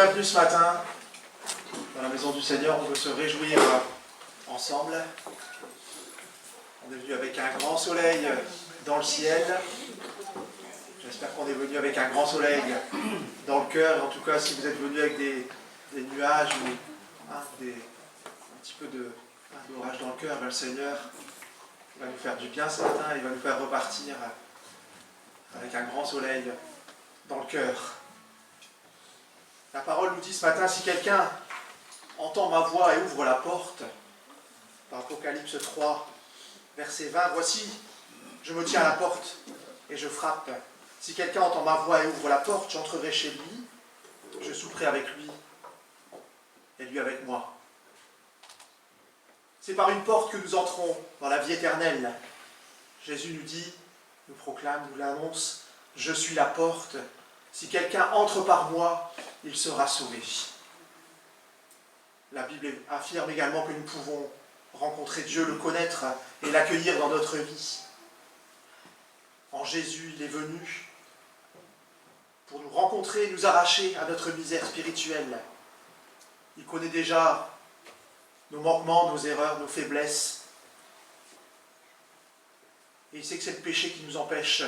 bienvenue ce matin dans la maison du Seigneur. On veut se réjouir ensemble. On est venu avec un grand soleil dans le ciel. J'espère qu'on est venu avec un grand soleil dans le cœur. En tout cas, si vous êtes venu avec des nuages ou un petit peu d'orage dans le cœur, le Seigneur va nous faire du bien ce matin. Il va nous faire repartir avec un grand soleil dans le cœur. La parole nous dit ce matin, si quelqu'un entend ma voix et ouvre la porte, dans Apocalypse 3, verset 20, voici, je me tiens à la porte et je frappe. Si quelqu'un entend ma voix et ouvre la porte, j'entrerai chez lui, je souperai avec lui et lui avec moi. C'est par une porte que nous entrons dans la vie éternelle. Jésus nous dit, nous proclame, nous l'annonce, je suis la porte. Si quelqu'un entre par moi, il sera sauvé. La Bible affirme également que nous pouvons rencontrer Dieu, le connaître et l'accueillir dans notre vie. En Jésus, il est venu pour nous rencontrer et nous arracher à notre misère spirituelle. Il connaît déjà nos manquements, nos erreurs, nos faiblesses. Et il sait que c'est le péché qui nous empêche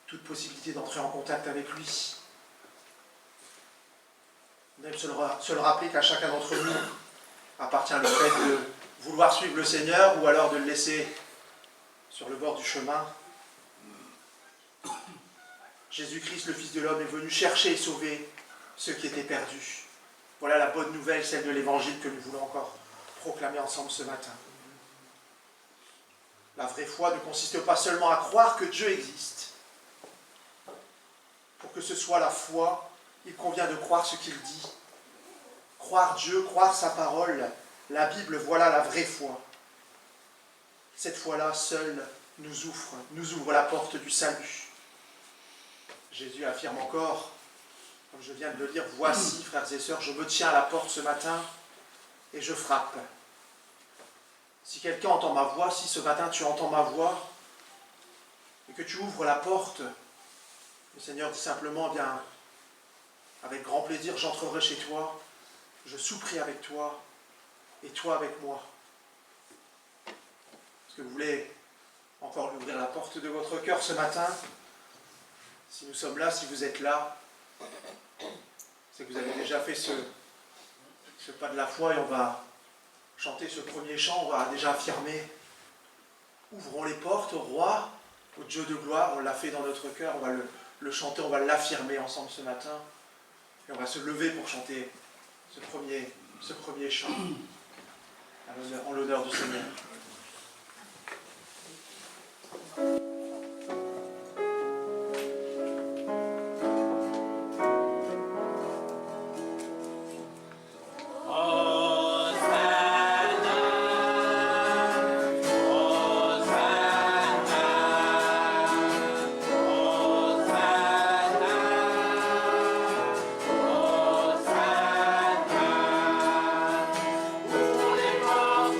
toute possibilité d'entrer en contact avec lui. On aime se le rappeler qu'à chacun d'entre nous appartient le fait de vouloir suivre le Seigneur ou alors de le laisser sur le bord du chemin. Jésus-Christ, le Fils de l'homme, est venu chercher et sauver ceux qui étaient perdus. Voilà la bonne nouvelle, celle de l'Évangile que nous voulons encore proclamer ensemble ce matin. La vraie foi ne consiste pas seulement à croire que Dieu existe. Pour que ce soit la foi, il convient de croire ce qu'il dit. Croire Dieu, croire sa parole, la Bible, voilà la vraie foi. Cette foi-là, seule, nous ouvre la porte du salut. Jésus affirme encore, comme je viens de le lire, voici, frères et sœurs, je me tiens à la porte ce matin et je frappe. Si quelqu'un entend ma voix, si ce matin tu entends ma voix et que tu ouvres la porte, le Seigneur dit simplement, bien, avec grand plaisir, j'entrerai chez toi, je souperai avec toi, et toi avec moi. Est-ce que vous voulez encore lui ouvrir la porte de votre cœur ce matin? Si nous sommes là, si vous êtes là, c'est que vous avez déjà fait ce pas de la foi et on va chanter ce premier chant, on va déjà affirmer, ouvrons les portes au roi, au Dieu de gloire, on l'a fait dans notre cœur, on va le chanter, on va l'affirmer ensemble ce matin. Et on va se lever pour chanter ce premier chant en l'honneur du Seigneur. Pour les morts,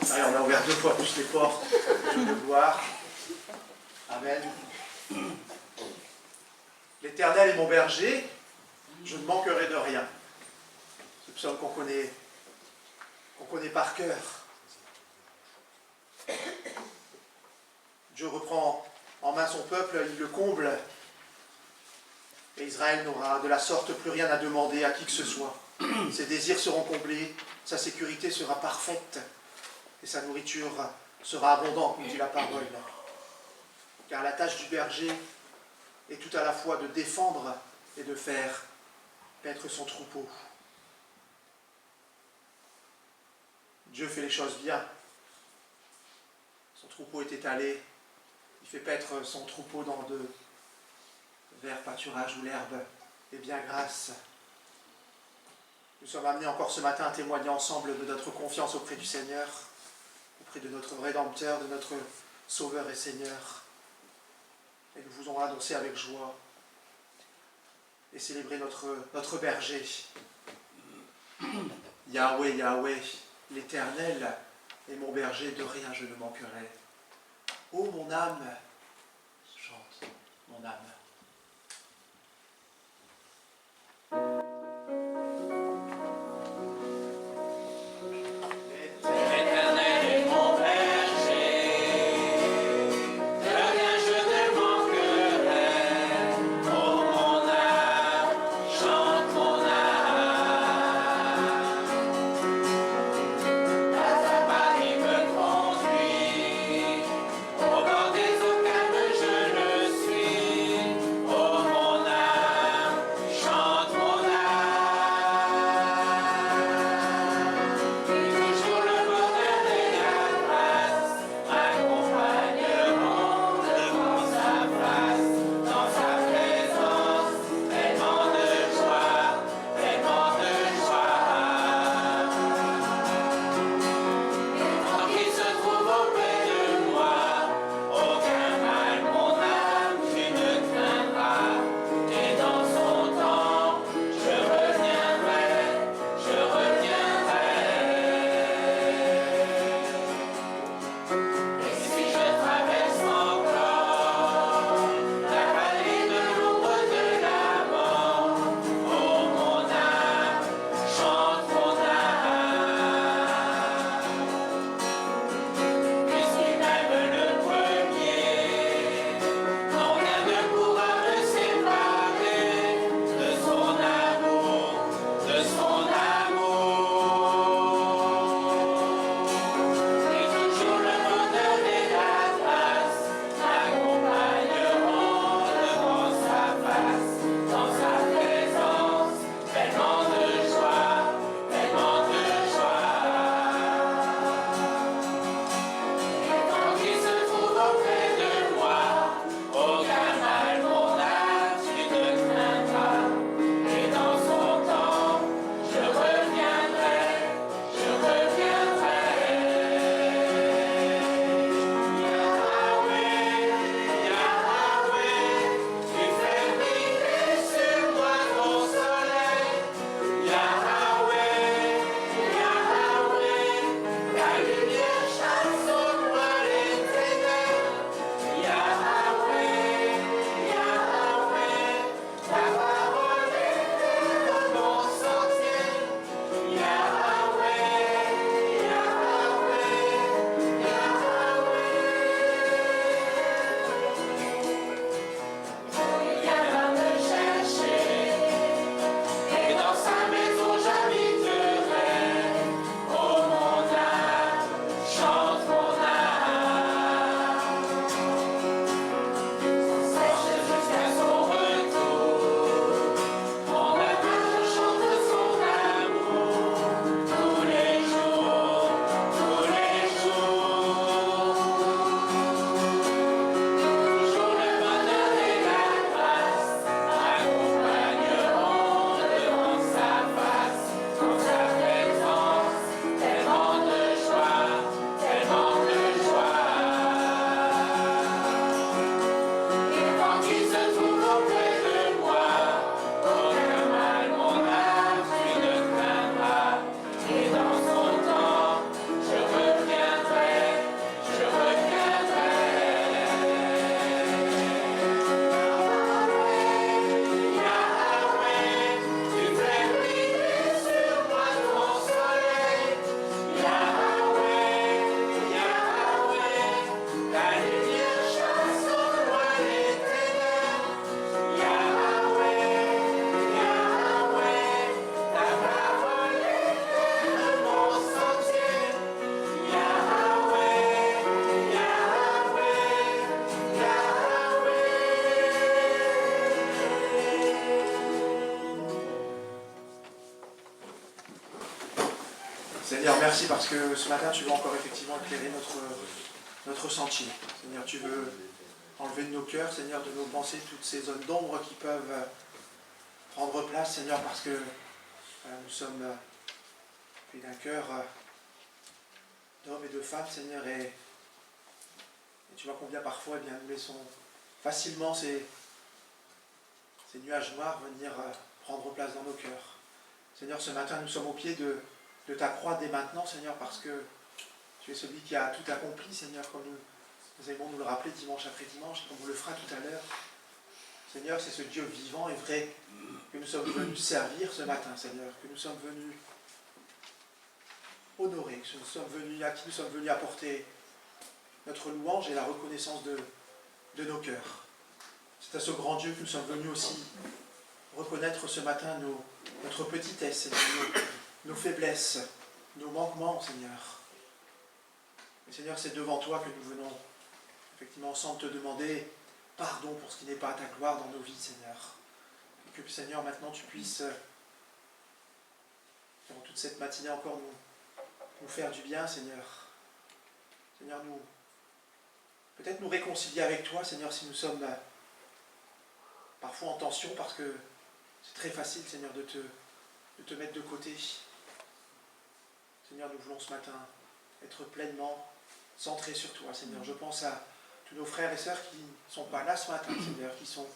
Allez, on a ouvert 2 fois plus les portes de gloire. Amen. L'Éternel est mon berger, je ne manquerai de rien. Ce psaume qu'on connaît par cœur. Dieu reprend en main son peuple, il le comble. Et Israël n'aura de la sorte plus rien à demander à qui que ce soit. Ses désirs seront comblés, sa sécurité sera parfaite et sa nourriture sera abondante, nous dit la parole. Car la tâche du berger est tout à la fois de défendre et de faire paître son troupeau. Dieu fait les choses bien. Son troupeau est étalé. Il fait paître son troupeau dans de verts pâturages où l'herbe est bien grasse. Nous sommes amenés encore ce matin à témoigner ensemble de notre confiance auprès du Seigneur, auprès de notre Rédempteur, de notre Sauveur et Seigneur. Et nous voulons annoncer avec joie et célébrer notre berger. Yahweh, Yahweh, l'Éternel est mon berger, de rien je ne manquerai. Ô mon âme, chante mon âme. Au bord des eaux calmes, je le suis. Seigneur, merci parce que ce matin, tu veux encore effectivement éclairer notre sentier. Seigneur, tu veux enlever de nos cœurs, Seigneur, de nos pensées, toutes ces zones d'ombre qui peuvent prendre place, Seigneur, parce que nous sommes faits d'un cœur d'hommes et de femmes, Seigneur, et tu vois combien parfois eh bien, nous laissons facilement ces nuages noirs venir prendre place dans nos cœurs. Seigneur, ce matin, nous sommes au pied de ta croix dès maintenant, Seigneur, parce que tu es celui qui a tout accompli, Seigneur, comme nous aimons nous le rappeler dimanche après dimanche, comme on le fera tout à l'heure. Seigneur, c'est ce Dieu vivant et vrai que nous sommes venus servir ce matin, Seigneur, que nous sommes venus honorer, à qui nous sommes venus apporter notre louange et la reconnaissance de nos cœurs. C'est à ce grand Dieu que nous sommes venus aussi reconnaître ce matin notre petitesse, Seigneur, nos faiblesses, nos manquements, Seigneur. Et Seigneur, c'est devant toi que nous venons effectivement ensemble te demander pardon pour ce qui n'est pas à ta gloire dans nos vies, Seigneur. Et que, Seigneur, maintenant tu puisses, durant toute cette matinée encore, nous faire du bien, Seigneur. Seigneur, peut-être nous réconcilier avec toi, Seigneur, si nous sommes parfois en tension, parce que c'est très facile, Seigneur, de te mettre de côté. Seigneur, nous voulons ce matin être pleinement centrés sur toi, Seigneur. Je pense à tous nos frères et sœurs qui ne sont pas là ce matin, Seigneur, qui sont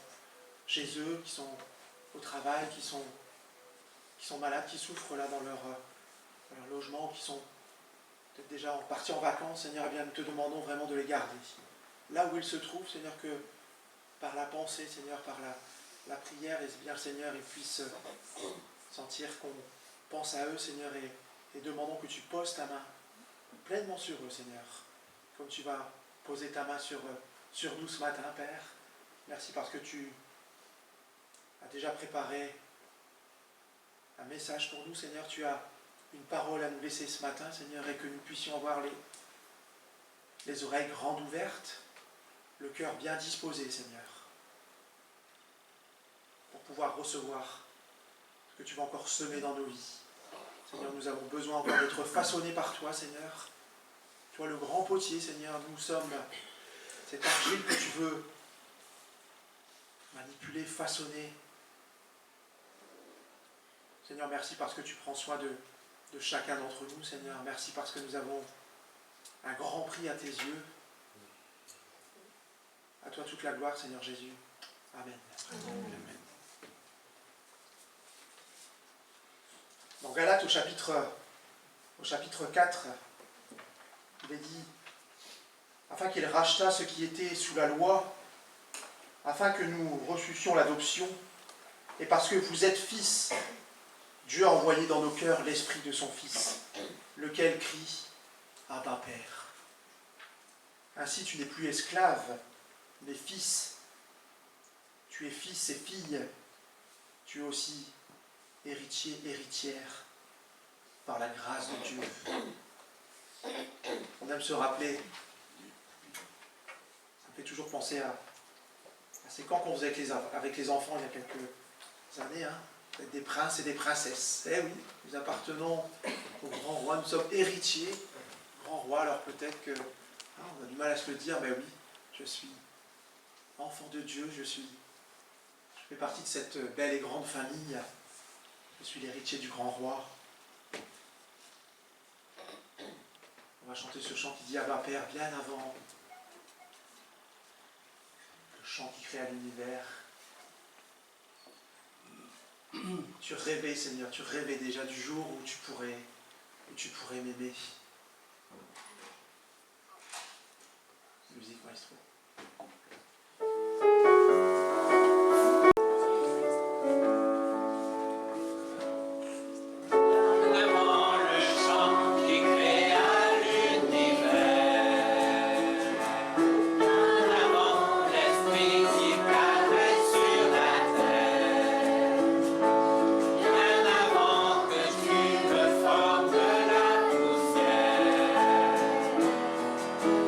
chez eux, qui sont au travail, qui sont malades, qui souffrent là dans leur logement, qui sont peut-être déjà partis en vacances, Seigneur. Eh bien, nous te demandons vraiment de les garder. Là où ils se trouvent, Seigneur, que par la pensée, Seigneur, par la prière, et bien, Seigneur, ils puissent sentir qu'on pense à eux, Seigneur, et demandons que tu poses ta main pleinement sur eux, Seigneur, comme tu vas poser ta main sur nous ce matin, Père. Merci parce que tu as déjà préparé un message pour nous, Seigneur. Tu as une parole à nous laisser ce matin, Seigneur, et que nous puissions avoir les oreilles grandes ouvertes, le cœur bien disposé, Seigneur, pour pouvoir recevoir ce que tu vas encore semer dans nos vies. Seigneur, nous avons besoin encore d'être façonnés par toi, Seigneur. Toi, le grand potier, Seigneur, nous sommes cette argile que tu veux manipuler, façonner. Seigneur, merci parce que tu prends soin de chacun d'entre nous, Seigneur. Merci parce que nous avons un grand prix à tes yeux. À toi toute la gloire, Seigneur Jésus. Amen. Amen. Dans Galates, au chapitre 4, il est dit, afin qu'il racheta ce qui était sous la loi, afin que nous reçussions l'adoption, et parce que vous êtes fils, Dieu a envoyé dans nos cœurs l'esprit de son Fils, lequel crie « Abba, Père ». Ainsi tu n'es plus esclave, mais fils. Tu es fils et fille. Tu es aussi héritier, héritière, par la grâce de Dieu. On aime se rappeler, ça me fait toujours penser à ces camps qu'on faisait avec les enfants il y a quelques années, avec des princes et des princesses. Eh oui, nous appartenons au grand roi, nous sommes héritiers du grand roi, alors peut-être que on a du mal à se le dire, mais oui, je suis enfant de Dieu, je fais partie de cette belle et grande famille, je suis l'héritier du grand roi. On va chanter ce chant qui dit « Abba Père » bien avant le chant qui créa l'univers. Tu rêvais, Seigneur, tu rêvais déjà du jour où tu pourrais m'aimer. Musique, maestro.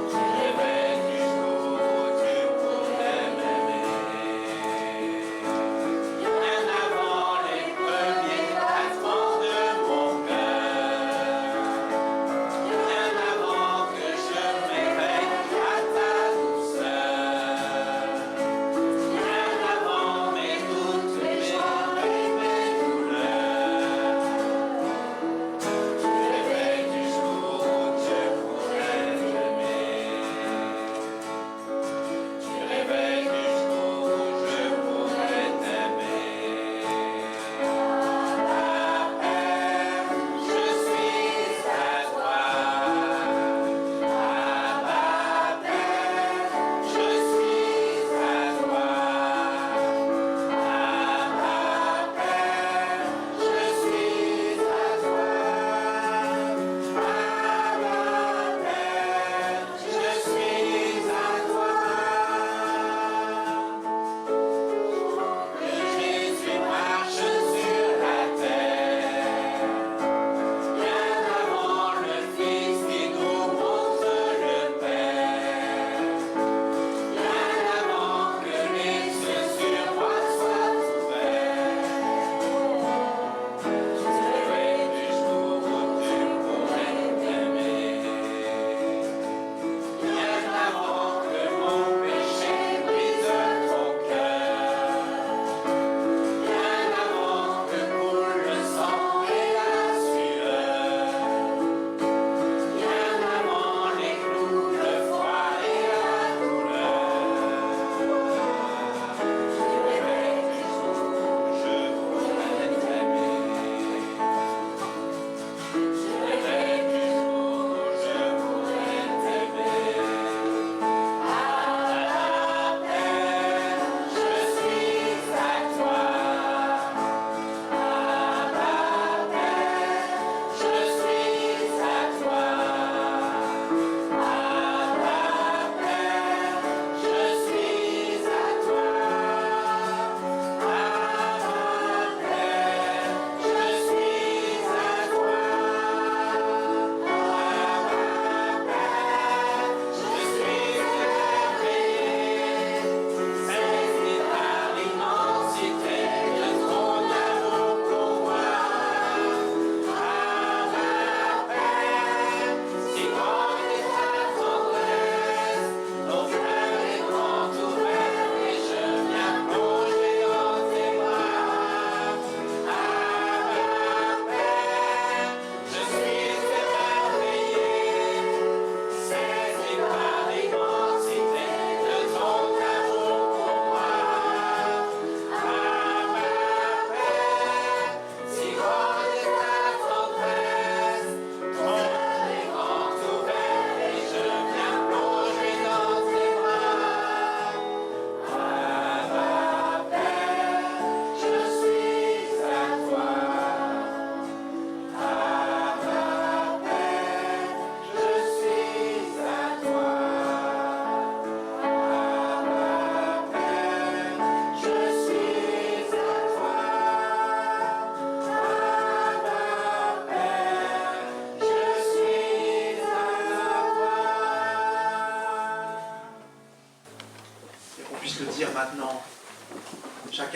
Rêvais du jour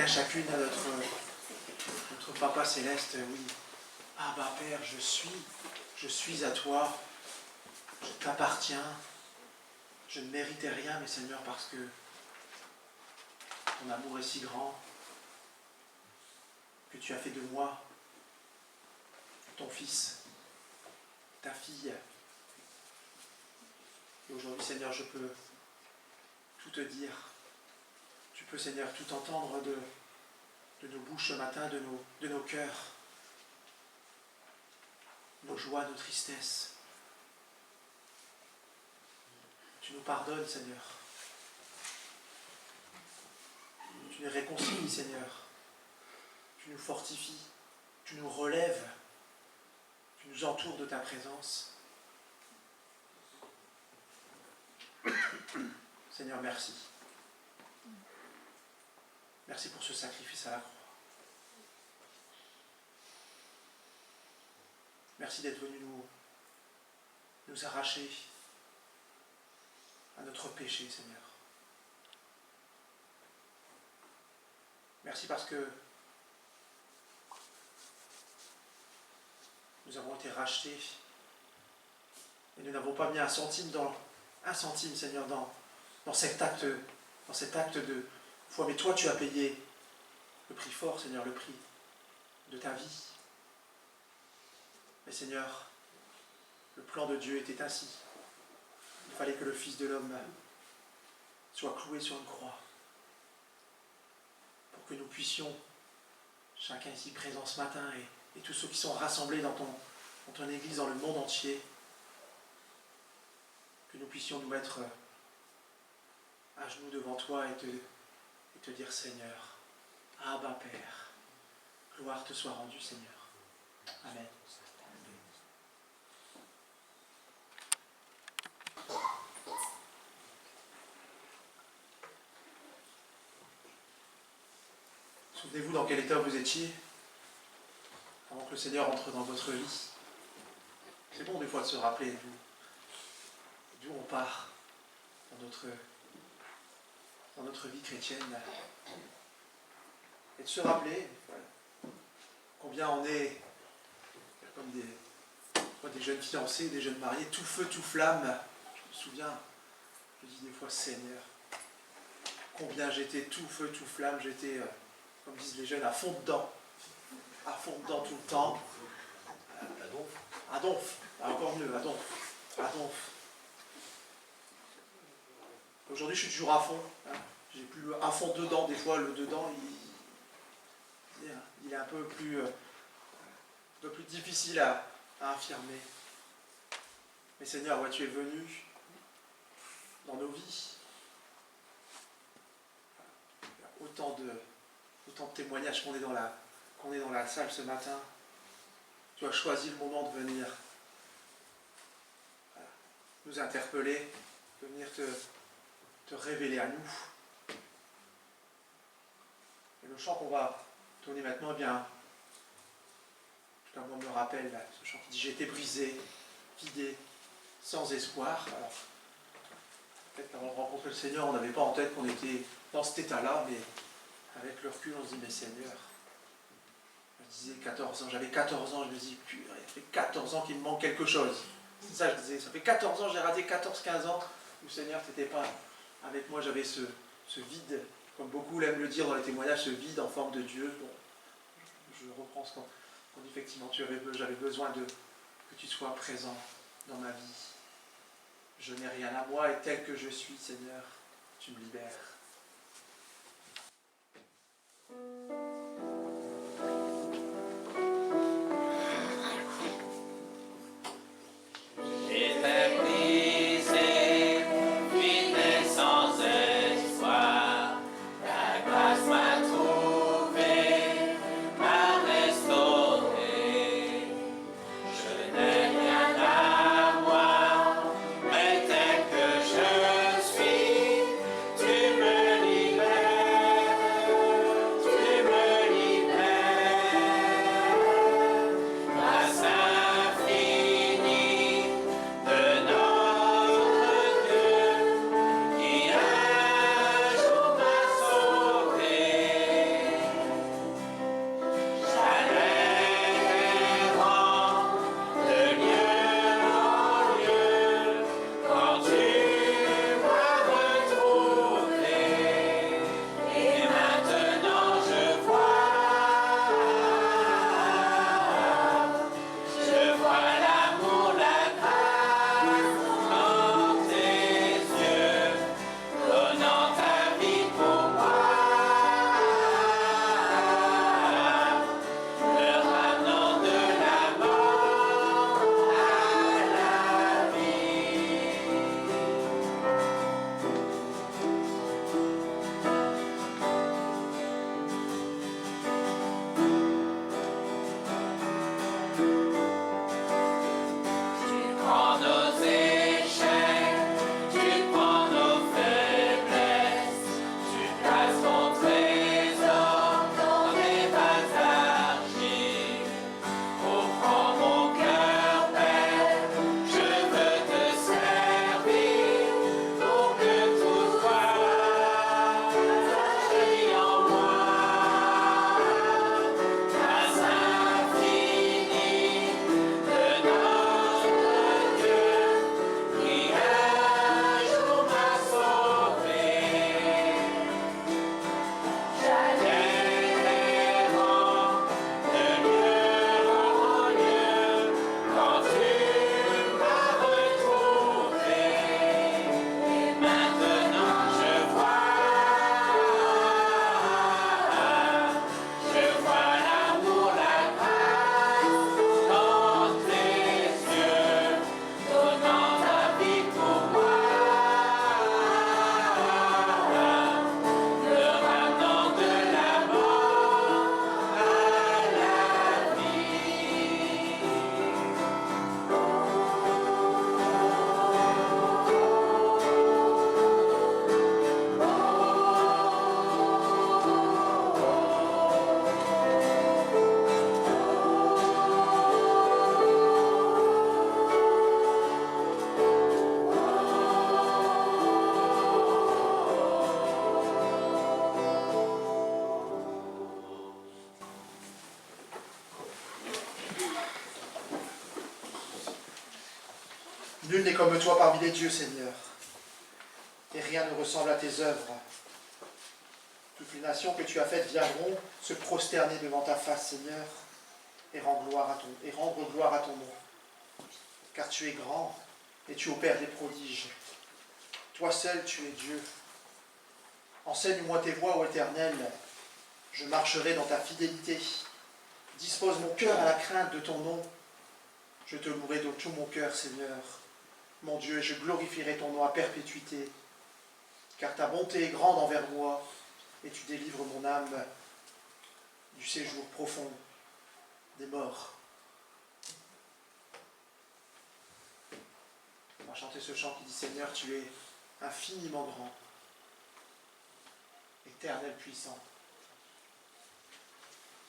chacun, chacune à notre Papa Céleste, oui. Ah bah Père, je suis à toi, je t'appartiens, je ne méritais rien, mais Seigneur, parce que ton amour est si grand, que tu as fait de moi ton fils, ta fille. Et aujourd'hui, Seigneur, je peux tout te dire. Tu peux, Seigneur, tout entendre de nos bouches ce matin, de nos cœurs, nos joies, nos tristesses. Tu nous pardonnes, Seigneur. Tu nous réconcilies, Seigneur. Tu nous fortifies. Tu nous relèves. Tu nous entoures de ta présence. Seigneur, merci. Merci pour ce sacrifice à la croix. Merci d'être venu nous arracher à notre péché, Seigneur. Merci parce que nous avons été rachetés et nous n'avons pas mis un centime, Seigneur, dans cet acte de foi. Mais toi, tu as payé le prix fort, Seigneur, le prix de ta vie. Mais Seigneur, le plan de Dieu était ainsi. Il fallait que le Fils de l'homme soit cloué sur une croix pour que nous puissions, chacun ici présent ce matin et tous ceux qui sont rassemblés dans ton Église dans le monde entier, que nous puissions nous mettre à genoux devant toi et te dire Seigneur, Abba Père, gloire te soit rendue Seigneur. Amen. Souvenez-vous dans quel état vous étiez avant que le Seigneur entre dans votre vie. C'est bon des fois de se rappeler d'où on part dans notre vie chrétienne. Et de se rappeler combien on est comme des jeunes fiancés, des jeunes mariés, tout feu, tout flamme. Je me souviens, je dis des fois Seigneur, combien j'étais tout feu, tout flamme, j'étais, comme disent les jeunes, à fond dedans tout le temps. À donf, encore mieux, à donf. Aujourd'hui, je suis toujours à fond. J'ai plus à fond dedans. Des fois, le dedans, il est un peu plus difficile à affirmer. Mais Seigneur, ouais, tu es venu dans nos vies. Il y a autant de témoignages qu'on est dans la salle ce matin. Tu as choisi le moment de venir nous interpeller, de venir te révéler à nous. Et le chant qu'on va donner maintenant, eh bien, en tout cas moi me rappelle ce chant qui dit « J'ai été brisé, vidé, sans espoir ». Alors, peut-être qu'avant de rencontrer le Seigneur, on n'avait pas en tête qu'on était dans cet état-là, mais avec le recul, on se dit « Mais Seigneur ». Je disais 14 ans, j'avais 14 ans, je me dis, purée, ça fait 14 ans qu'il me manque quelque chose. C'est ça que je disais, ça fait 14 ans, j'ai raté 14-15 ans, où Seigneur, tu n'étais pas avec moi, j'avais ce vide, comme beaucoup l'aiment le dire dans les témoignages, ce vide en forme de Dieu. Bon, je reprends ce qu'on dit, effectivement, j'avais besoin que tu sois présent dans ma vie. Je n'ai rien à moi, et tel que je suis, Seigneur, tu me libères. Tu me Nul n'est comme toi parmi les dieux, Seigneur, et rien ne ressemble à tes œuvres. Toutes les nations que tu as faites viendront se prosterner devant ta face, Seigneur, et rendre gloire à ton nom. Car tu es grand et tu opères des prodiges. Toi seul, tu es Dieu. Enseigne-moi tes voies, ô Éternel. Je marcherai dans ta fidélité. Dispose mon cœur à la crainte de ton nom. Je te louerai de tout mon cœur, Seigneur. Mon Dieu, et je glorifierai ton nom à perpétuité. Car ta bonté est grande envers moi, et tu délivres mon âme du séjour profond des morts. On va chanter ce chant qui dit « Seigneur, tu es infiniment grand, éternel puissant.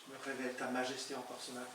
Tu me révèles ta majesté encore ce matin. »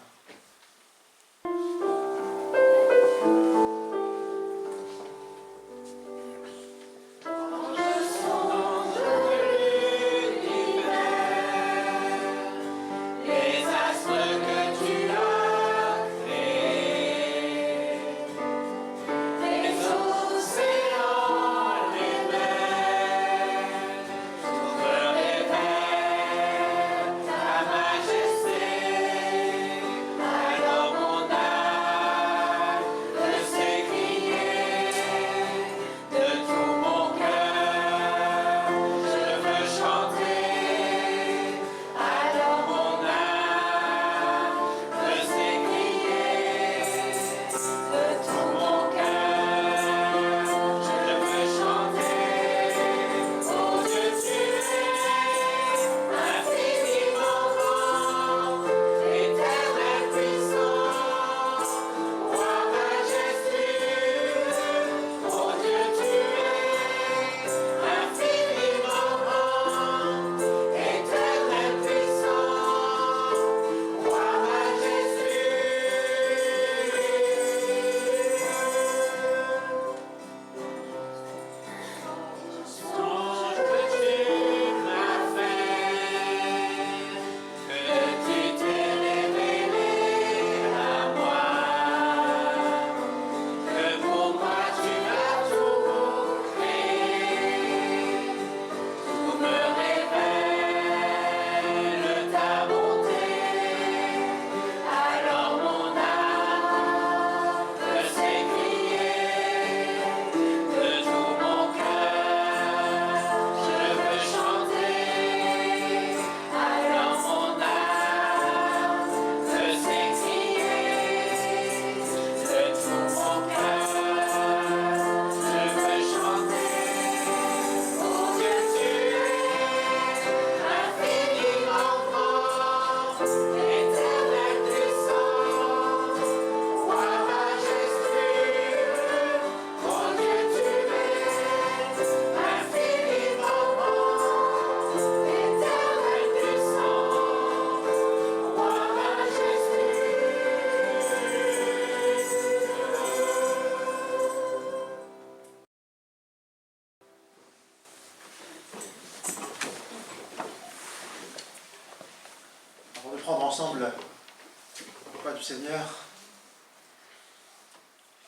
Prendre ensemble le pas du Seigneur.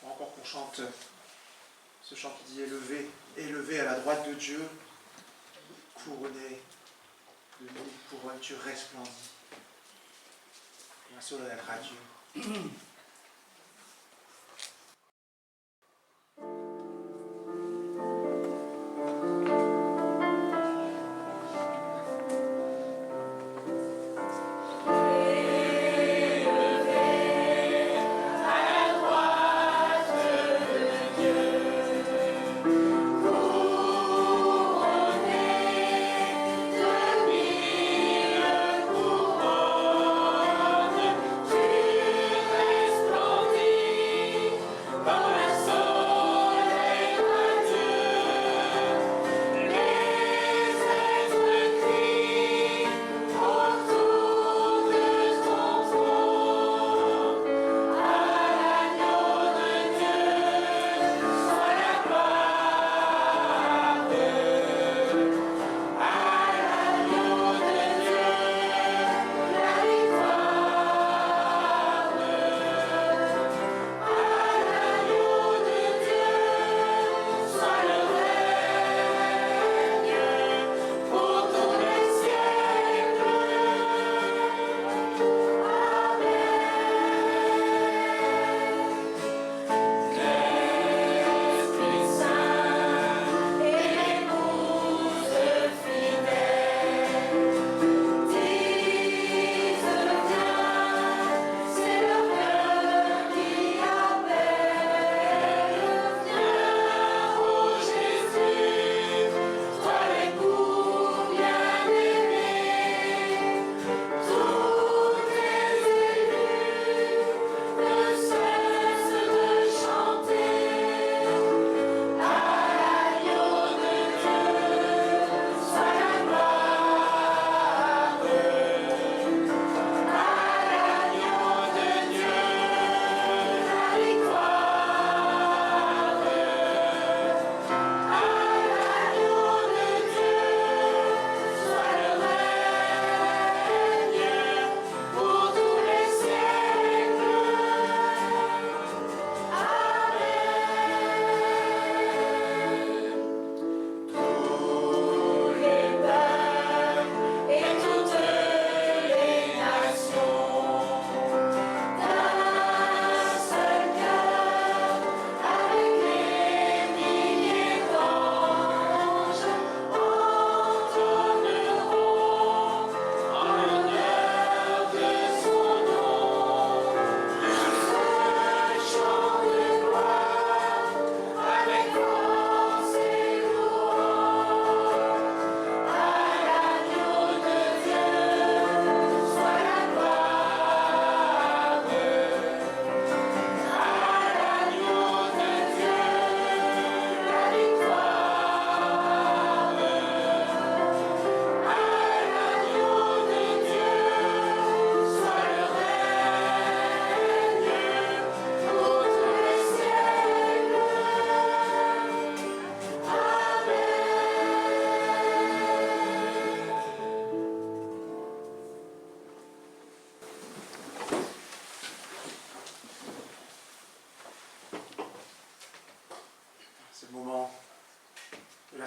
Encore qu'on chante ce chant qui dit élevé, élevé à la droite de Dieu, couronné de mille couronnes, tu resplendis. Et un solennel adieu. Tu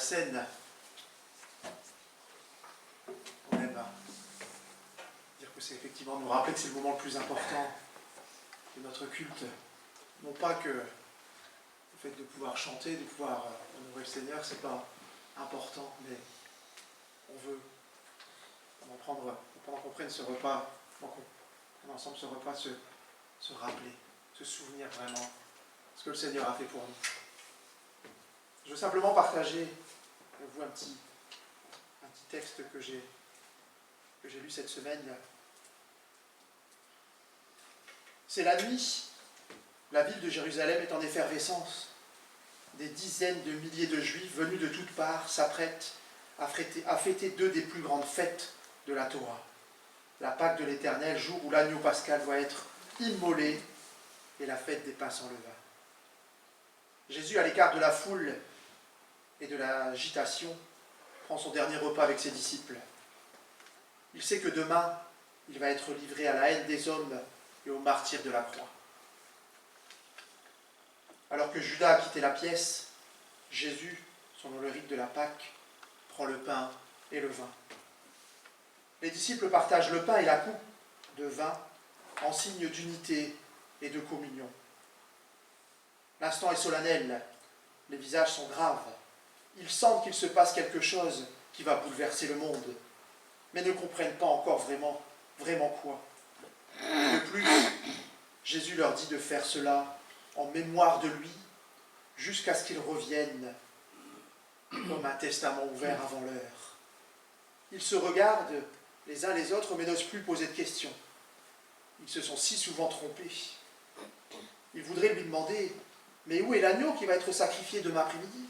scène, on aime dire que c'est effectivement nous rappeler que c'est le moment le plus important de notre culte. Non pas que le fait de pouvoir chanter, de pouvoir honorer le Seigneur, c'est pas important, mais on veut, pendant qu'on prenne ce repas, pendant qu'on prenne ensemble ce repas, se rappeler, se souvenir vraiment ce que le Seigneur a fait pour nous. Je veux simplement partager avec vous un petit texte que j'ai lu cette semaine. C'est la nuit. La ville de Jérusalem est en effervescence. Des dizaines de milliers de Juifs venus de toutes parts s'apprêtent à fêter deux des plus grandes fêtes de la Torah. La Pâque de l'Éternel, jour où l'agneau pascal doit être immolé, et la fête des pains sans levain. Jésus, à l'écart de la foule et de l'agitation, prend son dernier repas avec ses disciples. Il sait que demain, il va être livré à la haine des hommes et au martyre de la croix. Alors que Judas a quitté la pièce, Jésus, selon le rite de la Pâque, prend le pain et le vin. Les disciples partagent le pain et la coupe de vin en signe d'unité et de communion. L'instant est solennel, les visages sont graves. Ils sentent qu'il se passe quelque chose qui va bouleverser le monde, mais ne comprennent pas encore vraiment quoi. De plus, Jésus leur dit de faire cela en mémoire de lui, jusqu'à ce qu'il revienne comme un testament ouvert avant l'heure. Ils se regardent les uns les autres, mais n'osent plus poser de questions. Ils se sont si souvent trompés. Ils voudraient lui demander « Mais où est l'agneau qui va être sacrifié demain après-midi ?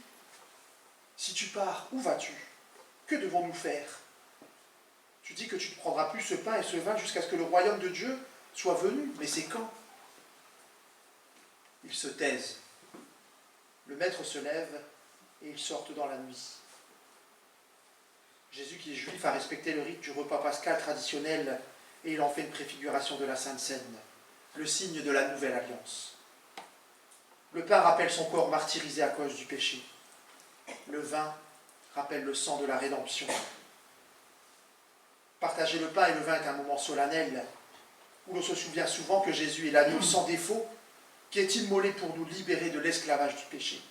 Si tu pars, où vas-tu ? Que devons-nous faire ? Tu dis que tu ne prendras plus ce pain et ce vin jusqu'à ce que le royaume de Dieu soit venu. Mais c'est quand ? » Ils se taisent. Le maître se lève et ils sortent dans la nuit. Jésus, qui est juif, a respecté le rite du repas pascal traditionnel et il en fait une préfiguration de la Sainte Seine, le signe de la nouvelle alliance. Le pain rappelle son corps martyrisé à cause du péché. Le vin rappelle le sang de la rédemption. Partager le pain et le vin est un moment solennel où l'on se souvient souvent que Jésus est l'agneau sans défaut qui est immolé pour nous libérer de l'esclavage du péché.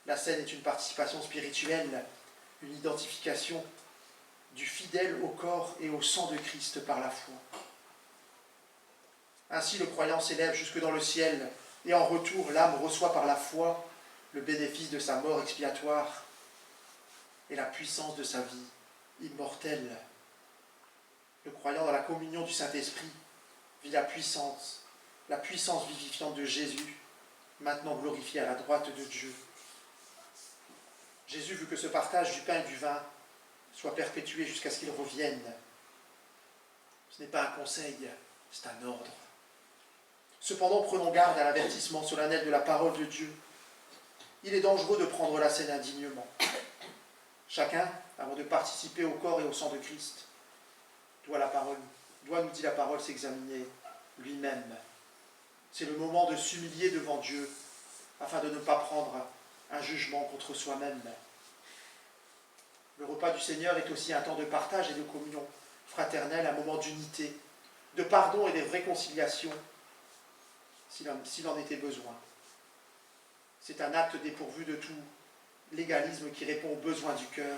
La scène est une participation spirituelle, une identification du fidèle au corps et au sang de Christ par la foi. Ainsi, le croyant s'élève jusque dans le ciel et en retour, l'âme reçoit par la foi le bénéfice de sa mort expiatoire et la puissance de sa vie immortelle. Le croyant dans la communion du Saint-Esprit vit la puissance vivifiante de Jésus, maintenant glorifié à la droite de Dieu. Jésus veut que ce partage du pain et du vin soit perpétué jusqu'à ce qu'il revienne. Ce n'est pas un conseil, c'est un ordre. Cependant, prenons garde à l'avertissement solennel de la parole de Dieu. Il est dangereux de prendre la scène indignement. Chacun, avant de participer au corps et au sang de Christ, doit, nous dit la parole, s'examiner lui-même. C'est le moment de s'humilier devant Dieu, afin de ne pas prendre un jugement contre soi-même. Le repas du Seigneur est aussi un temps de partage et de communion fraternelle, un moment d'unité, de pardon et de réconciliation, s'il en était besoin. C'est un acte dépourvu de tout légalisme qui répond aux besoins du cœur,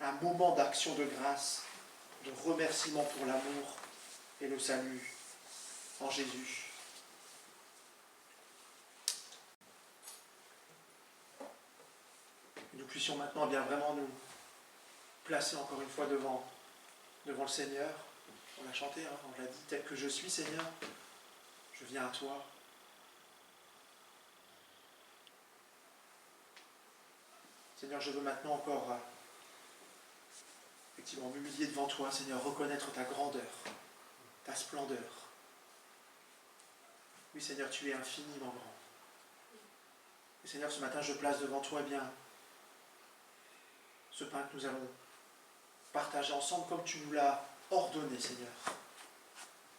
un moment d'action de grâce, de remerciement pour l'amour et le salut en Jésus. Nous puissions maintenant bien vraiment nous placer encore une fois devant le Seigneur. On l'a chanté, on l'a dit, tel que je suis, Seigneur, je viens à toi. Seigneur, je veux maintenant encore effectivement m'humilier devant toi, Seigneur, reconnaître ta grandeur, ta splendeur. Oui, Seigneur, tu es infiniment grand. Et Seigneur, ce matin, je place devant toi bien ce pain que nous allons partager ensemble comme tu nous l'as ordonné, Seigneur.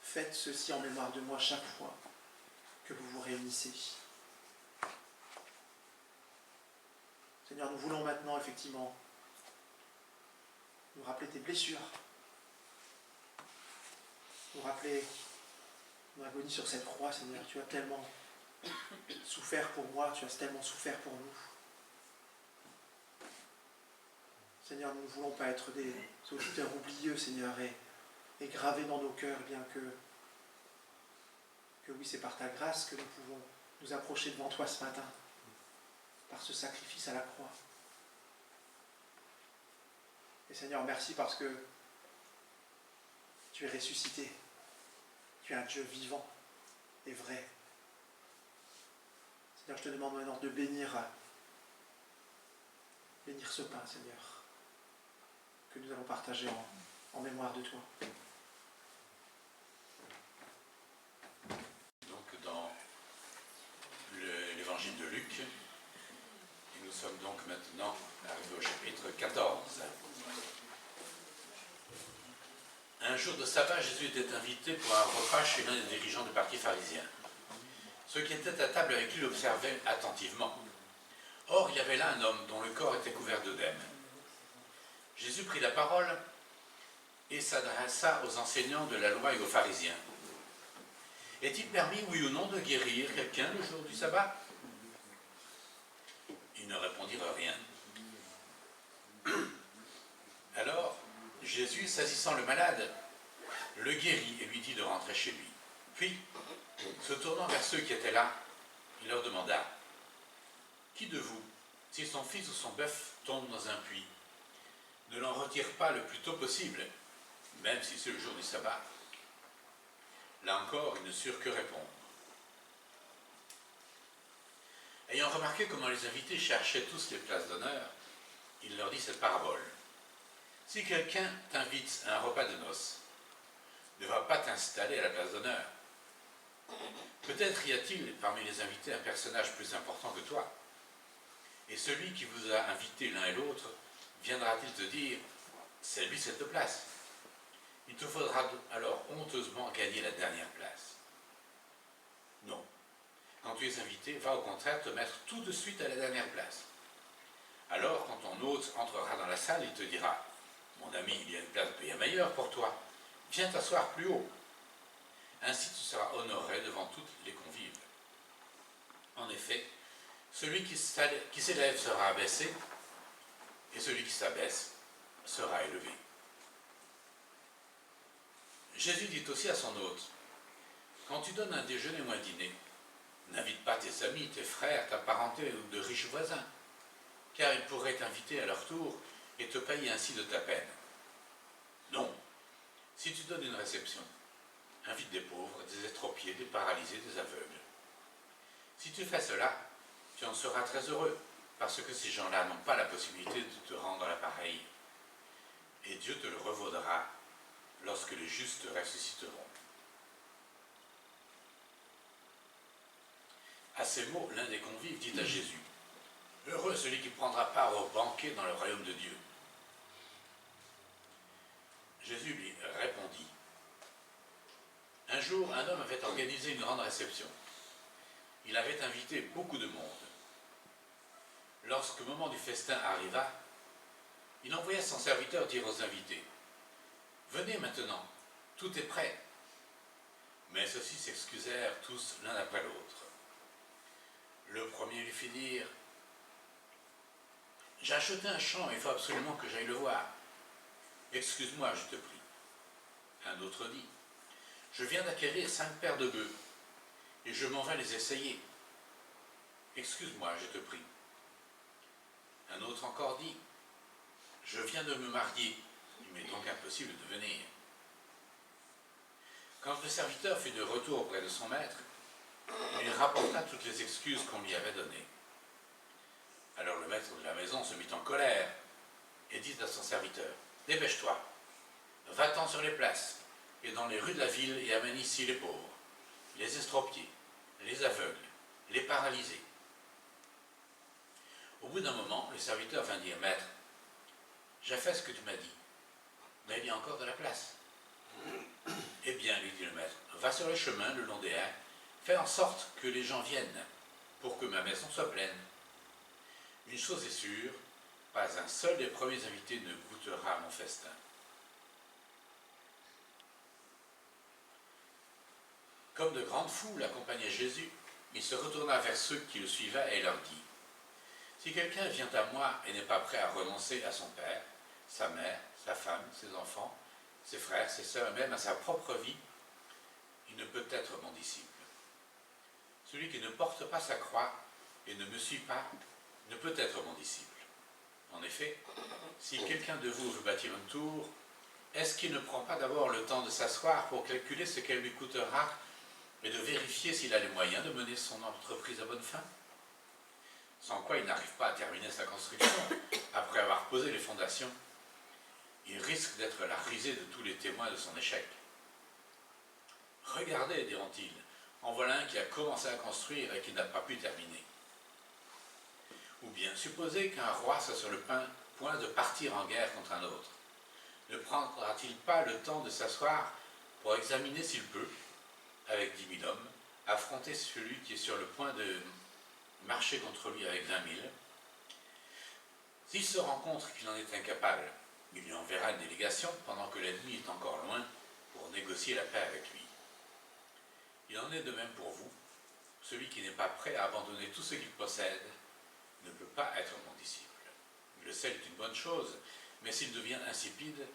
Faites ceci en mémoire de moi chaque fois que vous vous réunissez. Seigneur, nous voulons maintenant, effectivement, nous rappeler tes blessures, nous rappeler ton agonie sur cette croix, Seigneur. Tu as tellement souffert pour moi, tu as tellement souffert pour nous. Seigneur, nous ne voulons pas être des auditeurs oublieux, Seigneur, et gravés dans nos cœurs, bien que oui, c'est par ta grâce que nous pouvons nous approcher devant toi ce matin, par ce sacrifice à la croix. Et Seigneur, merci parce que tu es ressuscité. Tu es un Dieu vivant et vrai. Seigneur, je te demande maintenant de bénir ce pain, Seigneur, que nous allons partager en mémoire de toi. Donc dans l'évangile de Luc, et nous sommes donc maintenant arrivés au chapitre 14. Un jour de sabbat, Jésus était invité pour un repas chez l'un des dirigeants du parti pharisien. Ceux qui étaient à table avec lui l'observaient attentivement. Or, il y avait là un homme dont le corps était couvert d'œdème. Jésus prit la parole et s'adressa aux enseignants de la loi et aux pharisiens. Est-il permis, oui ou non, de guérir quelqu'un le jour du sabbat? Ils ne répondirent rien. Alors, Jésus, saisissant le malade, le guérit et lui dit de rentrer chez lui. Puis, se tournant vers ceux qui étaient là, il leur demanda: qui de vous, si son fils ou son bœuf tombe dans un puits, ne l'en retire pas le plus tôt possible, même si c'est le jour du sabbat? Là encore, ils ne surent que répondre. Ayant remarqué comment les invités cherchaient tous les places d'honneur, il leur dit cette parabole. Si quelqu'un t'invite à un repas de noces, ne va pas t'installer à la place d'honneur. Peut-être y a-t-il parmi les invités un personnage plus important que toi. Et celui qui vous a invité l'un et l'autre viendra-t-il te dire: c'est lui cette place? Il te faudra alors honteusement gagner la dernière place. Non. Quand tu es invité, va au contraire te mettre tout de suite à la dernière place. Alors, quand ton hôte entrera dans la salle, il te dira: mon ami, il y a une place bien meilleure pour toi. Viens t'asseoir plus haut. Ainsi tu seras honoré devant toutes les convives. En effet, celui qui s'élève sera abaissé, et celui qui s'abaisse sera élevé. Jésus dit aussi à son hôte: quand tu donnes un déjeuner ou un dîner, n'invite pas tes amis, tes frères, ta parenté ou de riches voisins, car ils pourraient t'inviter à leur tour et te payer ainsi de ta peine. Non, si tu donnes une réception, invite des pauvres, des estropiés, des paralysés, des aveugles. Si tu fais cela, tu en seras très heureux, parce que ces gens-là n'ont pas la possibilité de te rendre l'appareil. Et Dieu te le revaudra lorsque les justes ressusciteront. À ces mots, l'un des convives dit à Jésus: heureux celui qui prendra part au banquet dans le royaume de Dieu. Jésus lui répondit: un jour, un homme avait organisé une grande réception. Il avait invité beaucoup de monde. Lorsque le moment du festin arriva, il envoya son serviteur dire aux invités: venez maintenant, tout est prêt. Mais ceux-ci s'excusèrent tous l'un après l'autre. Le premier lui fit dire: j'ai acheté un champ, il faut absolument que j'aille le voir. Excuse-moi, je te prie. Un autre dit: je viens d'acquérir 5 paires de bœufs, et je m'en vais les essayer. Excuse-moi, je te prie. Un autre encore dit: je viens de me marier, il m'est donc impossible de venir. Quand le serviteur fut de retour auprès de son maître, il lui rapporta toutes les excuses qu'on lui avait données. Alors le maître de la maison se mit en colère et dit à son serviteur: dépêche-toi, va-t'en sur les places et dans les rues de la ville et amène ici les pauvres, les estropiés, les aveugles, les paralysés. Au bout d'un moment, le serviteur vint dire: maître, j'ai fait ce que tu m'as dit, mais il y a encore de la place. Eh bien, lui dit le maître, va sur les chemins le long des haies, fais en sorte que les gens viennent pour que ma maison soit pleine. Une chose est sûre, pas un seul des premiers invités ne goûtera à mon festin. Comme de grandes foules accompagnaient Jésus, il se retourna vers ceux qui le suivaient et leur dit, « Si quelqu'un vient à moi et n'est pas prêt à renoncer à son père, sa mère, sa femme, ses enfants, ses frères, ses sœurs, même à sa propre vie, il ne peut être mon disciple. Celui qui ne porte pas sa croix et ne me suit pas ne peut être mon disciple. En effet, si quelqu'un de vous veut bâtir une tour, est-ce qu'il ne prend pas d'abord le temps de s'asseoir pour calculer ce qu'elle lui coûtera et de vérifier s'il a les moyens de mener son entreprise à bonne fin? Sans quoi il n'arrive pas à terminer sa construction après avoir posé les fondations. Il risque d'être la risée de tous les témoins de son échec. Regardez, diront-ils, en voilà un qui a commencé à construire et qui n'a pas pu terminer. Ou bien supposez qu'un roi soit sur le point de partir en guerre contre un autre. Ne prendra-t-il pas le temps de s'asseoir pour examiner s'il peut, avec 10 000 hommes, affronter celui qui est sur le point de marcher contre lui avec 20 000? S'il se rend compte qu'il en est incapable, il lui enverra une délégation pendant que l'ennemi est encore loin pour négocier la paix avec lui. Il en est de même pour vous. Celui qui n'est pas prêt à abandonner tout ce qu'il possède ne peut pas être mon disciple. Le sel est une bonne chose, mais s'il devient insipide,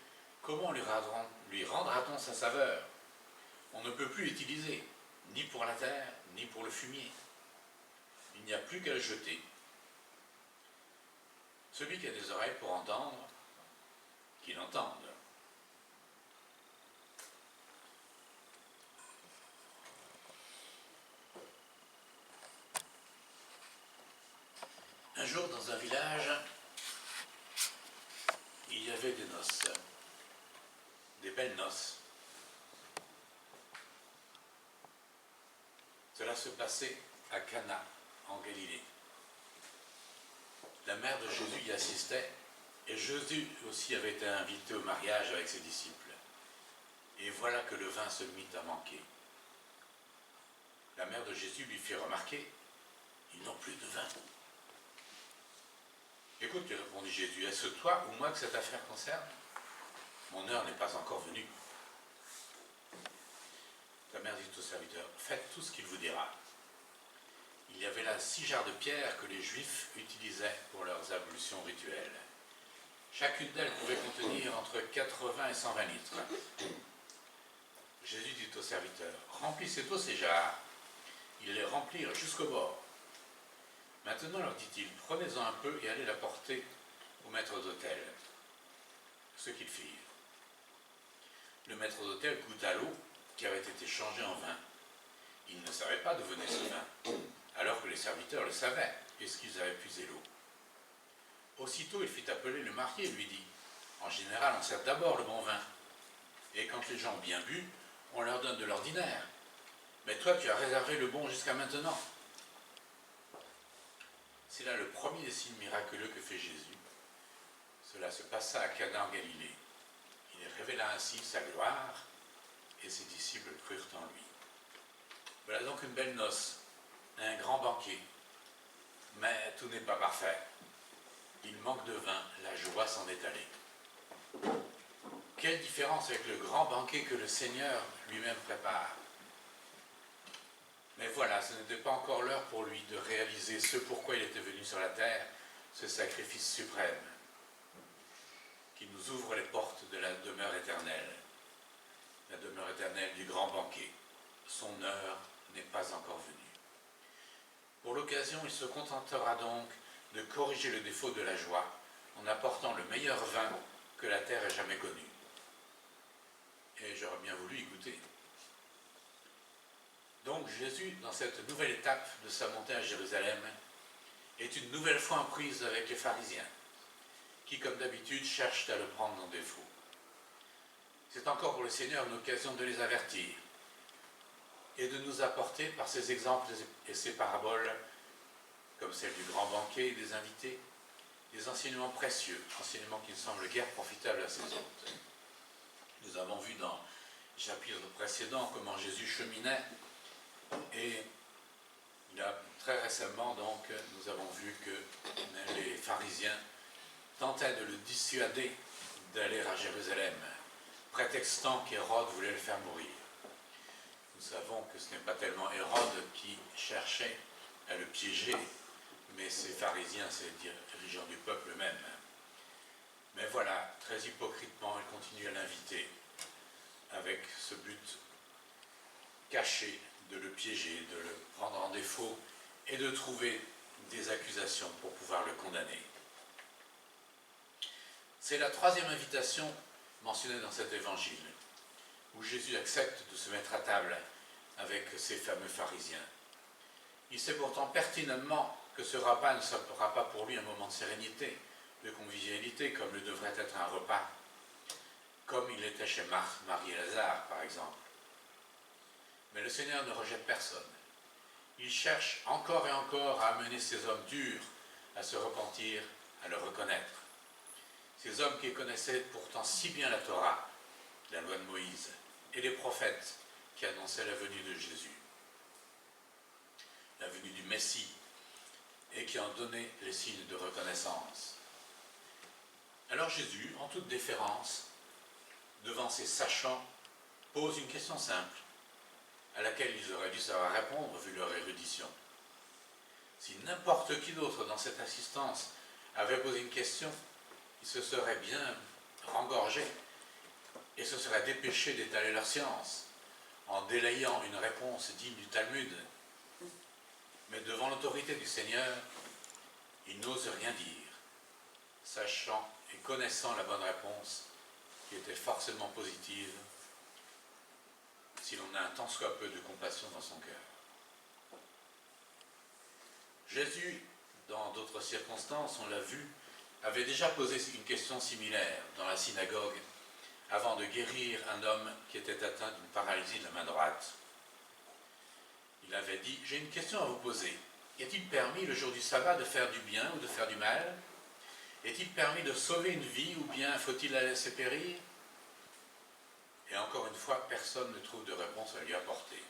comment lui rendra-t-on sa saveur? On ne peut plus l'utiliser, ni pour la terre, ni pour le fumier. Il n'y a plus qu'à le jeter. Celui qui a des oreilles pour entendre, qu'il entende. Un jour, dans un village, il y avait des noces, des belles noces. Cela se passait à Cana, en Galilée. La mère de Jésus y assistait, et Jésus aussi avait été invité au mariage avec ses disciples. Et voilà que le vin se mit à manquer. La mère de Jésus lui fit remarquer, « Ils n'ont plus de vin. » « Écoute, lui répondit Jésus, est-ce toi ou moi que cette affaire concerne? Mon heure n'est pas encore venue. » La mère dit au serviteur, « Faites tout ce qu'il vous dira. » Il y avait là 6 jarres de pierre que les Juifs utilisaient pour leurs ablutions rituelles. Chacune d'elles pouvait contenir entre 80 et 120 litres. Jésus dit au serviteur, « Remplissez d'eau ces jarres. » Ils les remplirent jusqu'au bord. Maintenant, leur dit-il, prenez-en un peu et allez la porter au maître d'hôtel. Ce qu'ils firent. Le maître d'hôtel goûta l'eau qui avait été changée en vin. Il ne savait pas d'où venait ce vin, alors que les serviteurs le savaient, puisqu'ils avaient puisé l'eau. Aussitôt, il fit appeler le marié et lui dit, en général, on sert d'abord le bon vin, et quand les gens ont bien bu, on leur donne de l'ordinaire. Mais toi, tu as réservé le bon jusqu'à maintenant. C'est là le premier des signes miraculeux que fait Jésus. Cela se passa à Cana en Galilée. Il révéla ainsi sa gloire et ses disciples crurent en lui. Voilà donc une belle noce, un grand banquet. Mais tout n'est pas parfait. Il manque de vin, la joie s'en est allée. Quelle différence avec le grand banquet que le Seigneur lui-même prépare. Mais voilà, ce n'était pas encore l'heure pour lui de réaliser ce pourquoi il était venu sur la terre, ce sacrifice suprême, qui nous ouvre les portes de la demeure éternelle du grand banquet. Son heure n'est pas encore venue. Pour l'occasion, il se contentera donc de corriger le défaut de la joie en apportant le meilleur vin que la terre ait jamais connu. Et j'aurais bien voulu y goûter. Donc Jésus, dans cette nouvelle étape de sa montée à Jérusalem, est une nouvelle fois en prise avec les pharisiens, qui comme d'habitude cherchent à le prendre en défaut. C'est encore pour le Seigneur une occasion de les avertir et de nous apporter par ses exemples et ses paraboles, comme celle du grand banquet et des invités, des enseignements précieux, enseignements qui ne semblent guère profitables à ses hôtes. Nous avons vu dans le chapitre précédent comment Jésus cheminait et Très récemment, donc, nous avons vu que les pharisiens tentaient de le dissuader d'aller à Jérusalem, prétextant qu'Hérode voulait le faire mourir. Nous savons que ce n'est pas tellement Hérode qui cherchait à le piéger, mais ces pharisiens, ces dirigeants du peuple eux-mêmes. Mais voilà, très hypocritement, ils continuent à l'inviter avec ce but caché de le piéger, de le prendre en défaut et de trouver des accusations pour pouvoir le condamner. C'est la troisième invitation mentionnée dans cet évangile, où Jésus accepte de se mettre à table avec ces fameux pharisiens. Il sait pourtant pertinemment que ce repas ne sera pas pour lui un moment de sérénité, de convivialité, comme le devrait être un repas, comme il était chez Marie et Lazare, par exemple. Mais le Seigneur ne rejette personne. Il cherche encore et encore à amener ces hommes durs à se repentir, à le reconnaître. Ces hommes qui connaissaient pourtant si bien la Torah, la loi de Moïse, et les prophètes qui annonçaient la venue de Jésus, la venue du Messie, et qui en donnaient les signes de reconnaissance. Alors Jésus, en toute déférence, devant ces sachants, pose une question simple, à laquelle ils auraient dû savoir répondre vu leur érudition. Si n'importe qui d'autre dans cette assistance avait posé une question, ils se seraient bien rengorgés et se seraient dépêchés d'étaler leur science en délayant une réponse digne du Talmud. Mais devant l'autorité du Seigneur, ils n'osent rien dire, sachant et connaissant la bonne réponse qui était forcément positive si l'on a un tant soit peu de compassion dans son cœur. Jésus, dans d'autres circonstances, on l'a vu, avait déjà posé une question similaire dans la synagogue avant de guérir un homme qui était atteint d'une paralysie de la main droite. Il avait dit « J'ai une question à vous poser. Est-il permis le jour du sabbat de faire du bien ou de faire du mal? Est-il permis de sauver une vie ou bien faut-il la laisser périr ?» Et encore une fois, personne ne trouve de réponse à lui apporter.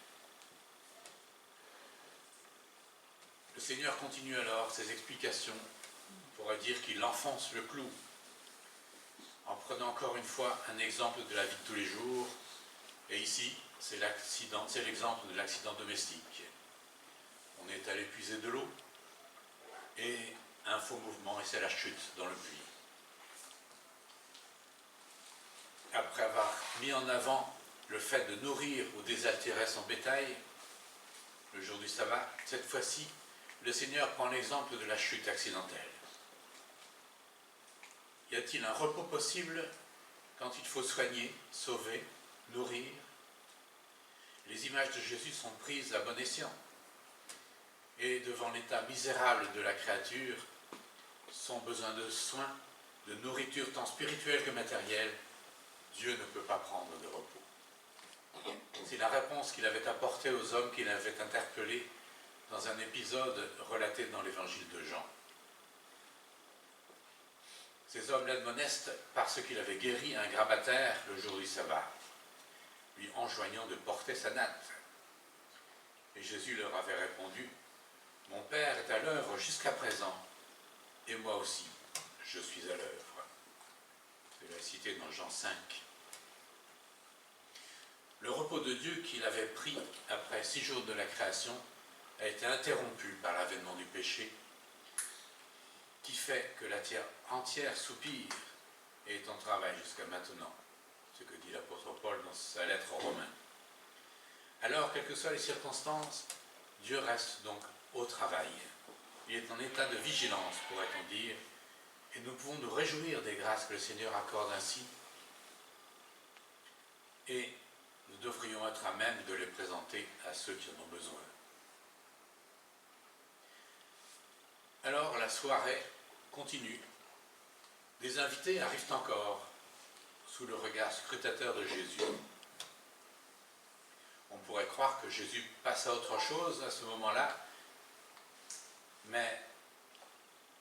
Le Seigneur continue alors ses explications pour dire qu'il enfonce le clou, en prenant encore une fois un exemple de la vie de tous les jours, et ici, c'est l'exemple de l'accident domestique. On est allé puiser de l'eau, et un faux mouvement, et c'est la chute dans le puits. Après avoir mis en avant le fait de nourrir ou désaltérer son bétail, le jour du sabbat, cette fois-ci, le Seigneur prend l'exemple de la chute accidentelle. Y a-t-il un repos possible quand il faut soigner, sauver, nourrir? Les images de Jésus sont prises à bon escient. Et devant l'état misérable de la créature, son besoin de soins, de nourriture tant spirituelle que matérielle, Dieu ne peut pas prendre de repos. C'est la réponse qu'il avait apportée aux hommes qu'il avait interpellés dans un épisode relaté dans l'évangile de Jean. Ces hommes l'admonest parce qu'il avait guéri un grabataire le jour du sabbat, lui enjoignant de porter sa natte. Et Jésus leur avait répondu « Mon Père est à l'œuvre jusqu'à présent, et moi aussi, je suis à l'œuvre. » C'est la cité dans Jean 5. Le repos de Dieu qu'il avait pris après 6 jours de la création a été interrompu par l'avènement du péché, qui fait que la terre entière soupire et est en travail jusqu'à maintenant, ce que dit l'apôtre Paul dans sa lettre aux Romains. Alors, quelles que soient les circonstances, Dieu reste donc au travail. Il est en état de vigilance, pourrait-on dire, et nous pouvons nous réjouir des grâces que le Seigneur accorde ainsi, et nous devrions être à même de les présenter à ceux qui en ont besoin. Alors la soirée continue. Des invités arrivent encore sous le regard scrutateur de Jésus. On pourrait croire que Jésus passe à autre chose à ce moment-là, mais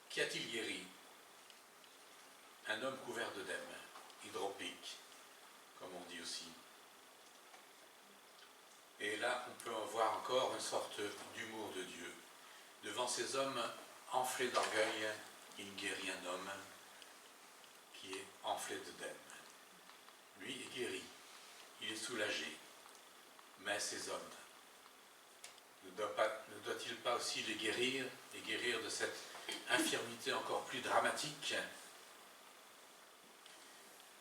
qu'y a-t-il guéri? Un homme couvert d'œdème, hydropique, comme on dit aussi. Et là, on peut en voir encore encore une sorte d'humour de Dieu. Devant ces hommes enflés d'orgueil, il guérit un homme qui est enflé d'œdème. Lui est guéri, il est soulagé, mais ces hommes, ne doit-il pas aussi les guérir de cette infirmité encore plus dramatique,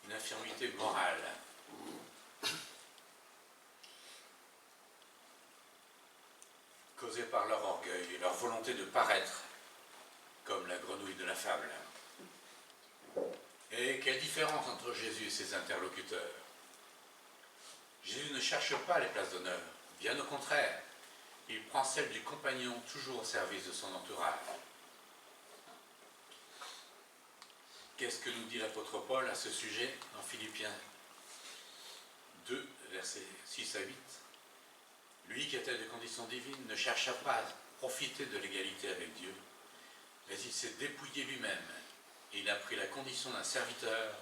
une infirmité morale, causée par leur orgueil et leur volonté de paraître comme la grenouille de la fable. Et quelle différence entre Jésus et ses interlocuteurs? Jésus ne cherche pas les places d'honneur, bien au contraire, il prend celle du compagnon toujours au service de son entourage. Qu'est-ce que nous dit l'apôtre Paul à ce sujet dans Philippiens 2, versets 6 à 8? Lui qui était de condition divine ne chercha pas à profiter de l'égalité avec Dieu, mais il s'est dépouillé lui-même et il a pris la condition d'un serviteur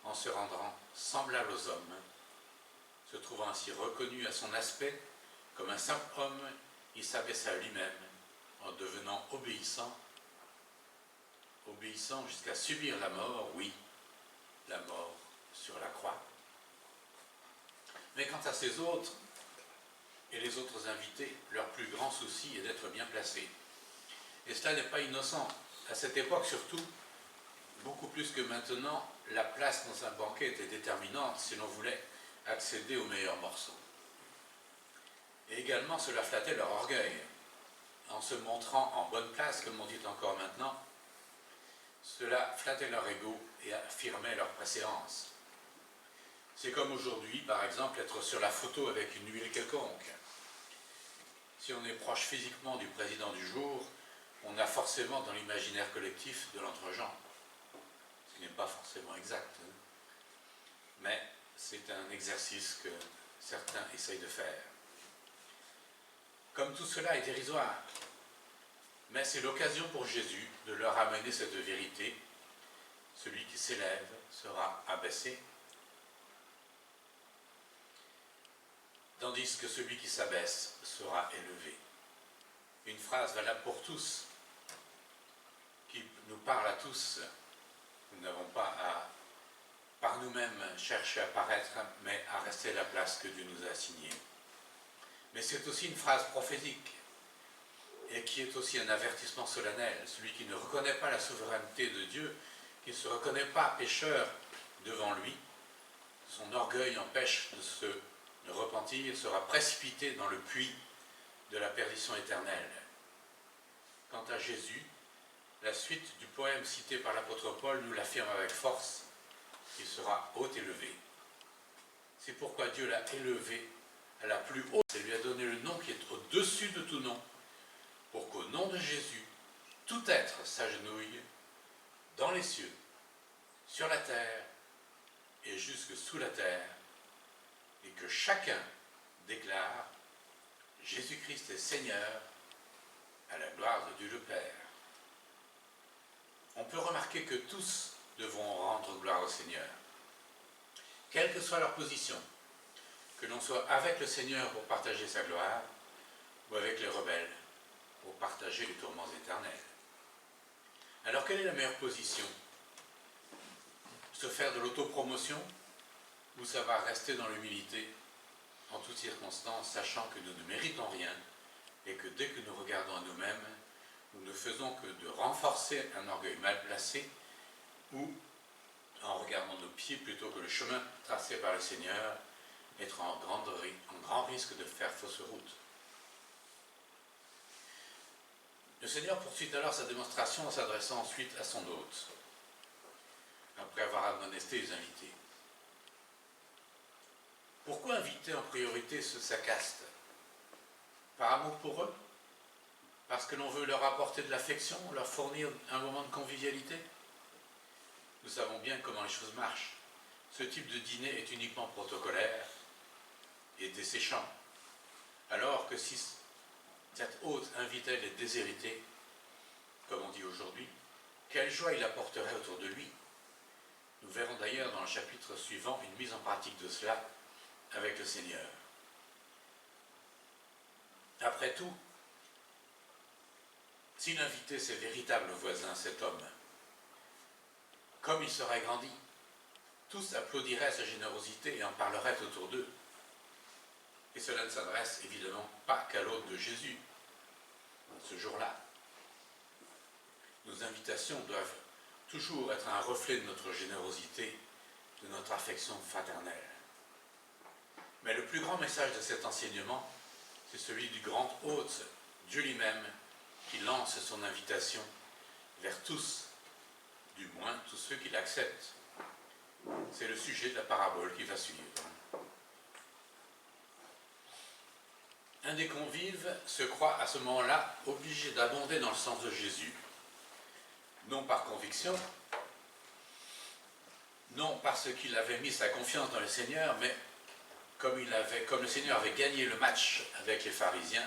en se rendant semblable aux hommes. Se trouvant ainsi reconnu à son aspect comme un simple homme, il s'abaissa lui-même en devenant obéissant jusqu'à subir la mort, oui, la mort sur la croix. Mais quant à ces autres et les autres invités, leur plus grand souci est d'être bien placés. Et cela n'est pas innocent. À cette époque surtout, beaucoup plus que maintenant, la place dans un banquet était déterminante si l'on voulait accéder aux meilleurs morceaux. Et également, cela flattait leur orgueil. En se montrant en bonne place, comme on dit encore maintenant, cela flattait leur ego et affirmait leur préséance. C'est comme aujourd'hui, par exemple, être sur la photo avec une huile quelconque. Si on est proche physiquement du président du jour, on a forcément dans l'imaginaire collectif de l'entre-gens. Ce qui n'est pas forcément exact. Mais c'est un exercice que certains essayent de faire. Comme tout cela est dérisoire, mais c'est l'occasion pour Jésus de leur amener cette vérité. Celui qui s'élève sera abaissé, tandis que celui qui s'abaisse sera élevé. Une phrase valable pour tous, qui nous parle à tous. Nous n'avons pas à, par nous-mêmes, chercher à paraître, mais à rester à la place que Dieu nous a assignée. Mais c'est aussi une phrase prophétique, et qui est aussi un avertissement solennel. Celui qui ne reconnaît pas la souveraineté de Dieu, qui ne se reconnaît pas pécheur devant lui, son orgueil empêche de se repentir, sera précipité dans le puits de la perdition éternelle. Quant à Jésus, la suite du poème cité par l'apôtre Paul nous l'affirme avec force, il sera haut élevé. C'est pourquoi Dieu l'a élevé à la plus haute et lui a donné le nom qui est au-dessus de tout nom, pour qu'au nom de Jésus, tout être s'agenouille dans les cieux, sur la terre et jusque sous la terre, et que chacun déclare « Jésus-Christ est Seigneur » à la gloire de Dieu le Père. On peut remarquer que tous devront rendre gloire au Seigneur, quelle que soit leur position, que l'on soit avec le Seigneur pour partager sa gloire, ou avec les rebelles pour partager les tourments éternels. Alors quelle est la meilleure position? Se faire de l'autopromotion, ou ça va rester dans l'humilité, en toutes circonstances, sachant que nous ne méritons rien, et que dès que nous regardons à nous-mêmes, nous ne faisons que de renforcer un orgueil mal placé, ou, en regardant nos pieds plutôt que le chemin tracé par le Seigneur, être en grand risque de faire fausse route. Le Seigneur poursuit alors sa démonstration en s'adressant ensuite à son hôte, après avoir admonesté les invités. Pourquoi inviter en priorité sa caste? Par amour pour eux? Parce que l'on veut leur apporter de l'affection, leur fournir un moment de convivialité? Nous savons bien comment les choses marchent. Ce type de dîner est uniquement protocolaire et desséchant. Alors que si cet hôte invitait les déshérités, comme on dit aujourd'hui, quelle joie il apporterait autour de lui. Nous verrons d'ailleurs dans le chapitre suivant une mise en pratique de cela avec le Seigneur. après tout, si l'invité c'est véritable voisin, cet homme, comme il serait grandi, tous applaudiraient sa générosité et en parleraient autour d'eux. Et cela ne s'adresse évidemment pas qu'à l'hôte de Jésus, ce jour-là. Nos invitations doivent toujours être un reflet de notre générosité, de notre affection fraternelle. Mais le plus grand message de cet enseignement, c'est celui du grand hôte, Dieu lui-même, qui lance son invitation vers tous, du moins tous ceux qui l'acceptent. C'est le sujet de la parabole qui va suivre. Un des convives se croit à ce moment-là obligé d'abonder dans le sens de Jésus, non par conviction, non parce qu'il avait mis sa confiance dans le Seigneur, mais comme le Seigneur avait gagné le match avec les pharisiens,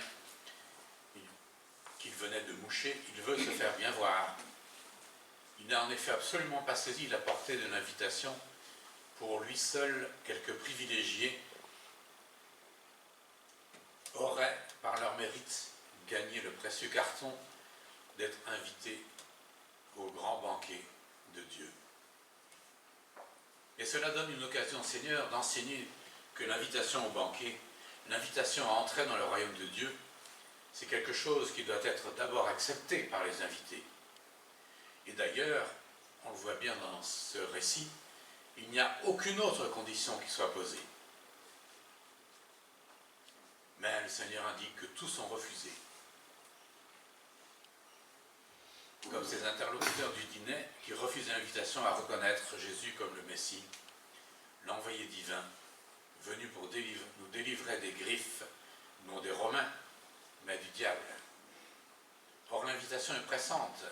qu'il venait de moucher, il veut se faire bien voir. Il n'a en effet absolument pas saisi la portée de l'invitation. Pour lui seul, quelques privilégiés auraient, par leur mérite, gagné le précieux carton d'être invités au grand banquet de Dieu. Et cela donne une occasion au Seigneur d'enseigner que l'invitation au banquet, l'invitation à entrer dans le royaume de Dieu, c'est quelque chose qui doit être d'abord accepté par les invités. Et d'ailleurs, on le voit bien dans ce récit, il n'y a aucune autre condition qui soit posée. Mais le Seigneur indique que tous ont refusé. Comme ces interlocuteurs du dîner qui refusent l'invitation à reconnaître Jésus comme le Messie, l'envoyé divin, venu pour nous délivrer des griffes, non des Romains, mais du diable. Or l'invitation est pressante.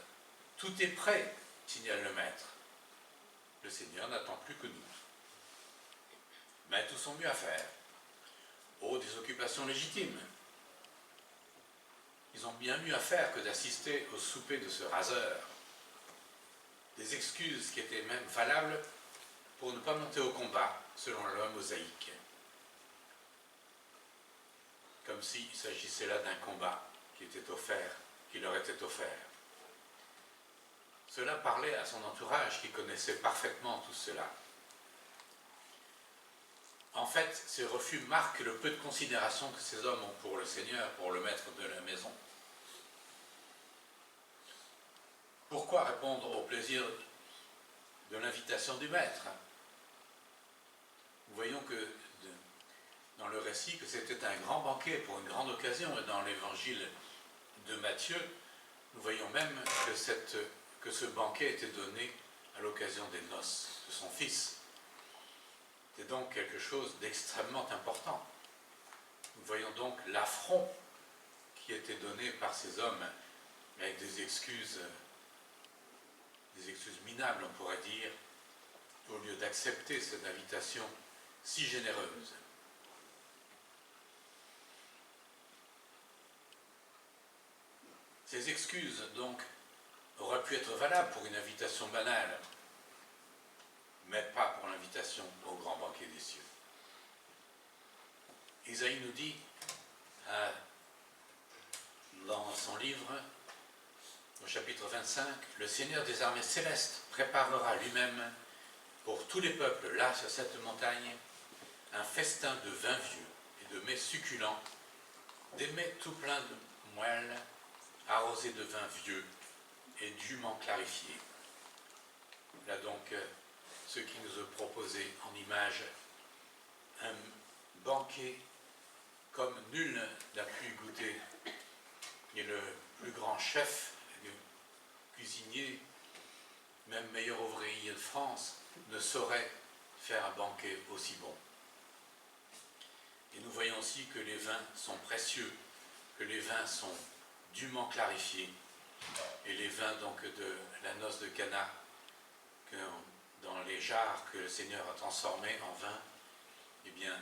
Tout est prêt, signale le maître. Le Seigneur n'attend plus que nous. Mais tous ont mieux à faire. Oh, des occupations légitimes. Ils ont bien mieux à faire que d'assister au souper de ce raseur. Des excuses qui étaient même valables pour ne pas monter au combat selon la loi mosaïque. Comme s'il s'agissait là d'un combat qui leur était offert. Cela parlait à son entourage qui connaissait parfaitement tout cela. En fait, ces refus marquent le peu de considération que ces hommes ont pour le Seigneur, pour le maître de la maison. Pourquoi répondre au plaisir de l'invitation du maître? Nous voyons que dans le récit que c'était un grand banquet pour une grande occasion, et dans l'évangile de Matthieu, nous voyons même que ce banquet était donné à l'occasion des noces de son fils. C'est donc quelque chose d'extrêmement important. Nous voyons donc l'affront qui était donné par ces hommes avec des excuses minables, on pourrait dire, au lieu d'accepter cette invitation si généreuse. Ces excuses, donc, auraient pu être valables pour une invitation banale, mais pas pour l'invitation au grand banquet des cieux. Isaïe nous dit, dans son livre, au chapitre 25, « Le Seigneur des armées célestes préparera lui-même pour tous les peuples là sur cette montagne un festin de vins vieux et de mets succulents, des mets tout pleins de moelle, arrosés de vin vieux et dûment clarifiés. » Là donc, ce qui nous est proposé en image, un banquet comme nul n'a pu goûter. Et le plus grand chef, le cuisinier, même meilleur ouvrier de France, ne saurait faire un banquet aussi bon. Et nous voyons aussi que les vins sont précieux, que les vins sont dûment clarifiés, et les vins donc de la noce de Cana, dans les jarres que le Seigneur a transformés en vin, eh bien,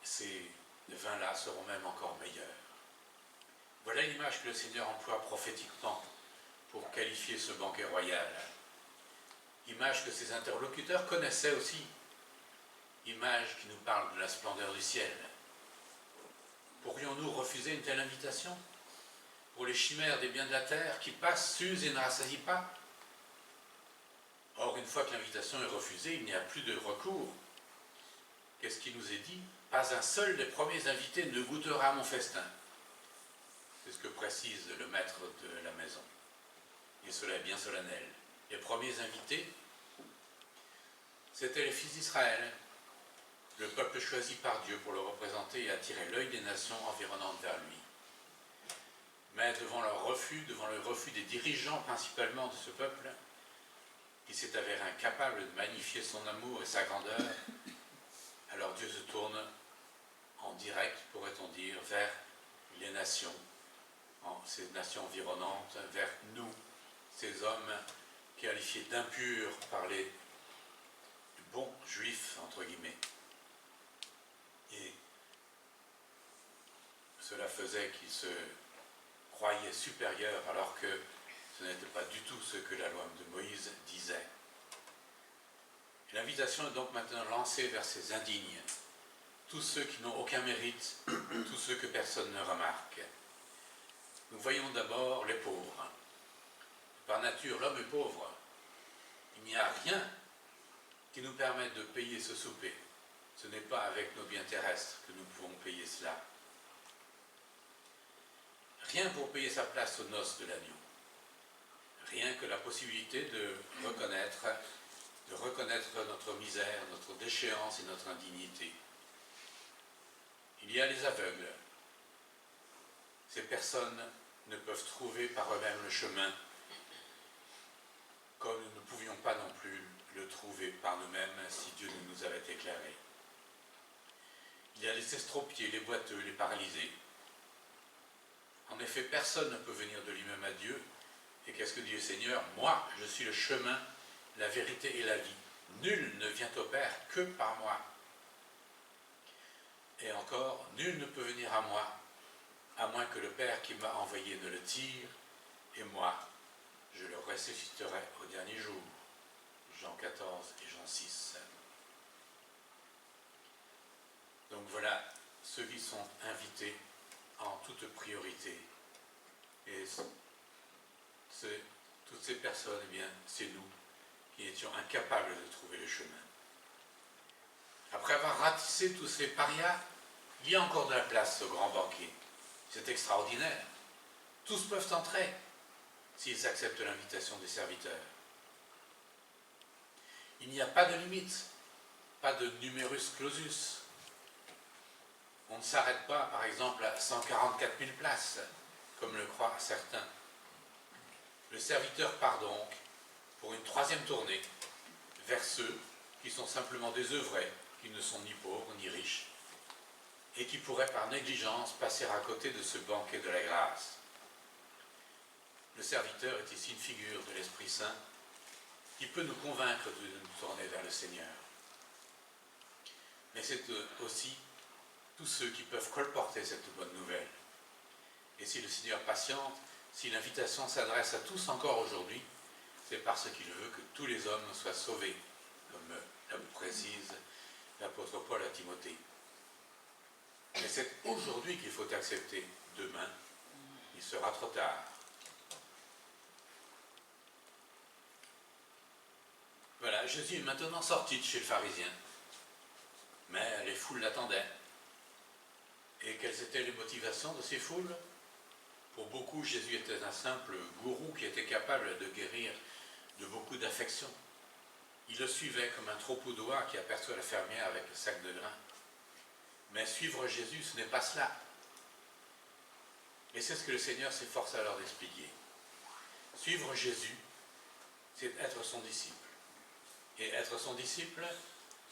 ces vins-là seront même encore meilleurs. Voilà l'image que le Seigneur emploie prophétiquement pour qualifier ce banquet royal. Image que ses interlocuteurs connaissaient aussi. Image qui nous parle de la splendeur du ciel. Pourrions-nous Allons-nous refuser une telle invitation pour les chimères des biens de la terre qui passent, s'usent et ne rassasient pas? Or, une fois que l'invitation est refusée, il n'y a plus de recours. Qu'est-ce qui nous est dit? Pas un seul des premiers invités ne goûtera à mon festin. C'est ce que précise le maître de la maison. Et cela est bien solennel. Les premiers invités, c'étaient les fils d'Israël, le peuple choisi par Dieu pour le représenter et attirer l'œil des nations environnantes vers lui. Mais devant le refus des dirigeants principalement de ce peuple, qui s'est avéré incapable de magnifier son amour et sa grandeur, alors Dieu se tourne en direct, pourrait-on dire, vers les nations, ces nations environnantes, vers nous, ces hommes qualifiés d'impurs par les bons juifs, entre guillemets. Et cela faisait qu'ils se croyaient supérieurs alors que ce n'était pas du tout ce que la loi de Moïse disait. L'invitation est donc maintenant lancée vers ces indignes, tous ceux qui n'ont aucun mérite, tous ceux que personne ne remarque. Nous voyons d'abord les pauvres. Par nature, l'homme est pauvre. Il n'y a rien qui nous permette de payer ce souper. Ce n'est pas avec nos biens terrestres que nous pouvons payer cela. Rien pour payer sa place aux noces de l'agneau. Rien que la possibilité de reconnaître notre misère, notre déchéance et notre indignité. Il y a les aveugles. Ces personnes ne peuvent trouver par eux-mêmes le chemin, comme nous ne pouvions pas non plus le trouver par nous-mêmes si Dieu ne nous avait éclairés. Il y a les estropiés, les boiteux, les paralysés. En effet, personne ne peut venir de lui-même à Dieu. Et qu'est-ce que dit le Seigneur? Moi, je suis le chemin, la vérité et la vie. Nul ne vient au Père que par moi. Et encore, nul ne peut venir à moi, à moins que le Père qui m'a envoyé ne le tire, et moi, je le ressusciterai au dernier jour. Jean 14 et Jean 6. Donc voilà ceux qui sont invités en toute priorité. Et toutes ces personnes, eh bien, c'est nous qui étions incapables de trouver le chemin. Après avoir ratissé tous ces parias, il y a encore de la place au grand banquet. C'est extraordinaire. Tous peuvent entrer s'ils acceptent l'invitation des serviteurs. Il n'y a pas de limite, pas de numerus clausus. On ne s'arrête pas, par exemple, à 144 000 places, comme le croient certains. Le serviteur part donc pour une troisième tournée vers ceux qui sont simplement désœuvrés, qui ne sont ni pauvres ni riches, et qui pourraient par négligence passer à côté de ce banquet de la grâce. Le serviteur est ici une figure de l'Esprit Saint qui peut nous convaincre de nous tourner vers le Seigneur. Mais c'est aussi tous ceux qui peuvent colporter cette bonne nouvelle. Et si le Seigneur patiente, si l'invitation s'adresse à tous encore aujourd'hui, c'est parce qu'il veut que tous les hommes soient sauvés, comme le précise l'apôtre Paul à Timothée. Mais c'est aujourd'hui qu'il faut accepter. Demain, il sera trop tard. Voilà, Jésus est maintenant sorti de chez le pharisien. Mais les foules l'attendaient. Et quelles étaient les motivations de ces foules? Pour beaucoup, Jésus était un simple gourou qui était capable de guérir de beaucoup d'affections. Ils le suivaient comme un troupeau d'oies qui aperçoit la fermière avec le sac de grains. Mais suivre Jésus, ce n'est pas cela. Et c'est ce que le Seigneur s'efforce alors d'expliquer. Suivre Jésus, c'est être son disciple. Et être son disciple,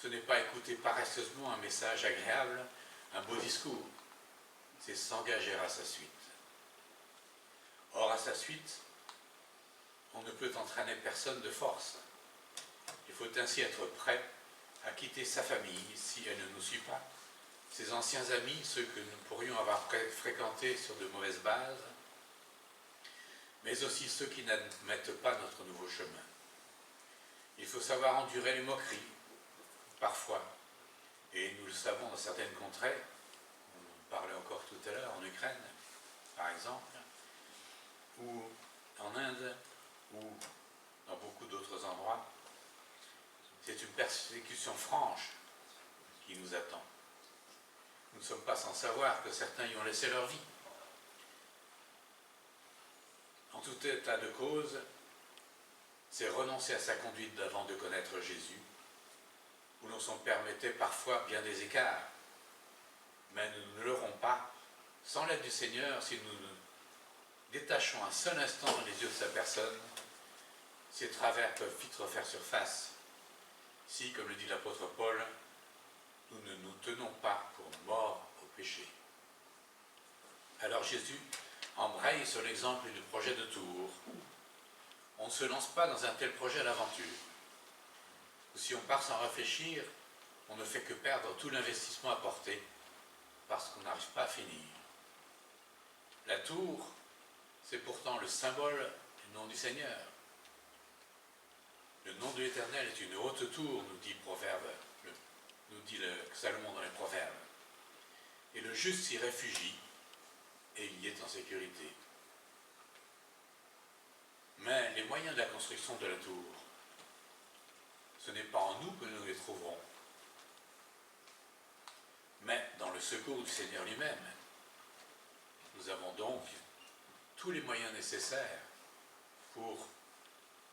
ce n'est pas écouter paresseusement un message agréable, un beau discours. C'est s'engager à sa suite. Or, à sa suite, on ne peut entraîner personne de force. Il faut ainsi être prêt à quitter sa famille si elle ne nous suit pas, ses anciens amis, ceux que nous pourrions avoir fréquentés sur de mauvaises bases, mais aussi ceux qui n'admettent pas notre nouveau chemin. Il faut savoir endurer les moqueries, parfois, et nous le savons dans certaines contrées, parlait encore tout à l'heure, en Ukraine, par exemple, ou en Inde, ou dans beaucoup d'autres endroits. C'est une persécution franche qui nous attend. Nous ne sommes pas sans savoir que certains y ont laissé leur vie. En tout état de cause, c'est renoncer à sa conduite avant de connaître Jésus, où l'on s'en permettait parfois bien des écarts. Mais nous ne l'aurons pas sans l'aide du Seigneur si nous nous détachons un seul instant les yeux de sa personne. Ces travers peuvent vite refaire surface si, comme le dit l'apôtre Paul, nous ne nous tenons pas pour morts au péché. Alors Jésus embraye sur l'exemple du projet de Tours. On ne se lance pas dans un tel projet à l'aventure. Ou si on part sans réfléchir, on ne fait que perdre tout l'investissement apporté parce qu'on n'arrive pas à finir. La tour, c'est pourtant le symbole du nom du Seigneur. Le nom de l'Éternel est une haute tour, nous dit Salomon dans les Proverbes. Et le juste s'y réfugie et il y est en sécurité. Mais les moyens de la construction de la tour, ce n'est pas en nous que nous les trouverons, mais dans le secours du Seigneur lui-même. Nous avons donc tous les moyens nécessaires pour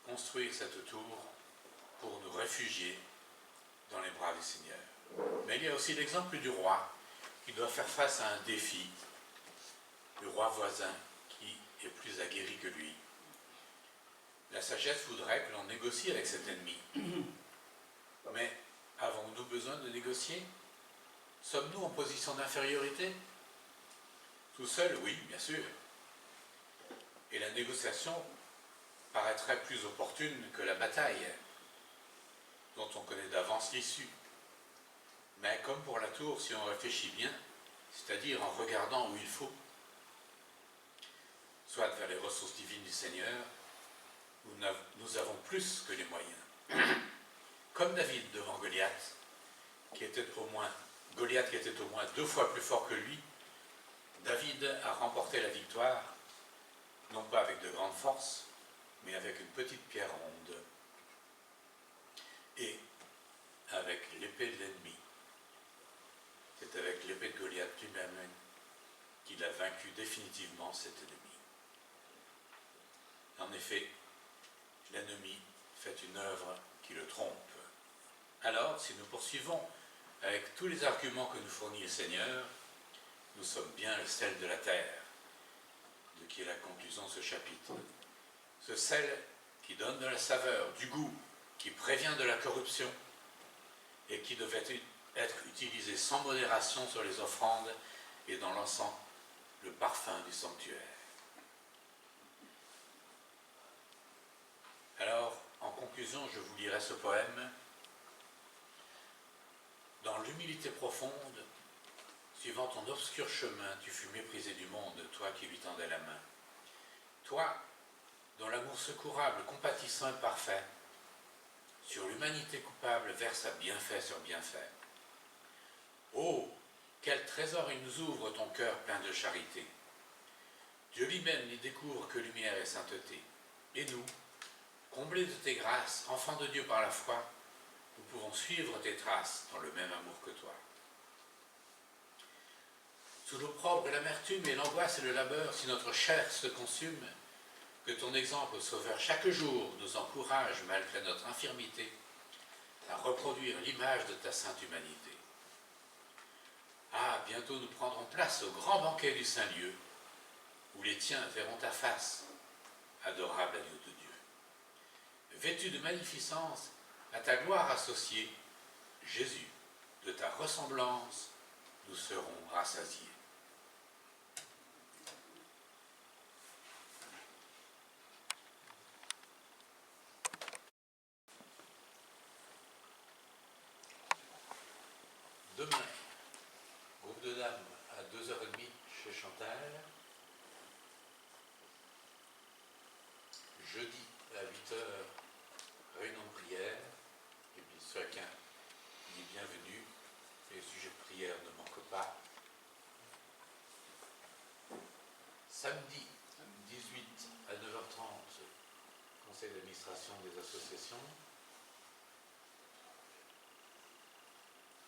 construire cette tour, pour nous réfugier dans les bras du Seigneur. Mais il y a aussi l'exemple du roi qui doit faire face à un défi, du roi voisin qui est plus aguerri que lui. La sagesse voudrait que l'on négocie avec cet ennemi. Mais avons-nous besoin de négocier? Sommes-nous en position d'infériorité? Tout seul, oui, bien sûr. Et la négociation paraîtrait plus opportune que la bataille, dont on connaît d'avance l'issue. Mais comme pour la tour, si on réfléchit bien, c'est-à-dire en regardant où il faut, soit vers les ressources divines du Seigneur, nous avons plus que les moyens. Comme David devant Goliath, qui était au moins 2 fois plus fort que lui, David a remporté la victoire, non pas avec de grandes forces, mais avec une petite pierre ronde et avec l'épée de l'ennemi. C'est avec l'épée de Goliath lui-même qu'il a vaincu définitivement cet ennemi. En effet, l'ennemi fait une œuvre qui le trompe. Alors, si nous poursuivons avec tous les arguments que nous fournit le Seigneur, nous sommes bien le sel de la terre, de qui est la conclusion de ce chapitre. Ce sel qui donne de la saveur, du goût, qui prévient de la corruption et qui devait être utilisé sans modération sur les offrandes et dans l'encens, le parfum du sanctuaire. Alors, en conclusion, je vous lirai ce poème. Dans l'humilité profonde, suivant ton obscur chemin, tu fus méprisé du monde, toi qui lui tendais la main. Toi, dont l'amour secourable, compatissant et parfait, sur l'humanité coupable verse bienfait sur bienfait. Oh, quel trésor il nous ouvre ton cœur plein de charité. Dieu lui-même n'y découvre que lumière et sainteté. Et nous, comblés de tes grâces, enfants de Dieu par la foi, nous pouvons suivre tes traces dans le même amour que toi. Sous l'opprobre et l'amertume et l'angoisse et le labeur, si notre chair se consume, que ton exemple sauveur chaque jour nous encourage, malgré notre infirmité, à reproduire l'image de ta sainte humanité. Ah, bientôt nous prendrons place au grand banquet du Saint-Lieu, où les tiens verront ta face, adorable agneau de Dieu. Vêtu de magnificence, à ta gloire associée, Jésus, de ta ressemblance, nous serons rassasiés. Demain, groupe de dames à 2h30 chez Chantal. Jeudi à 8h, réunion de prière. Et puis chacun y est bienvenu. Les sujets de prière ne manquent pas. samedi 18 à 9h30, conseil d'administration des associations.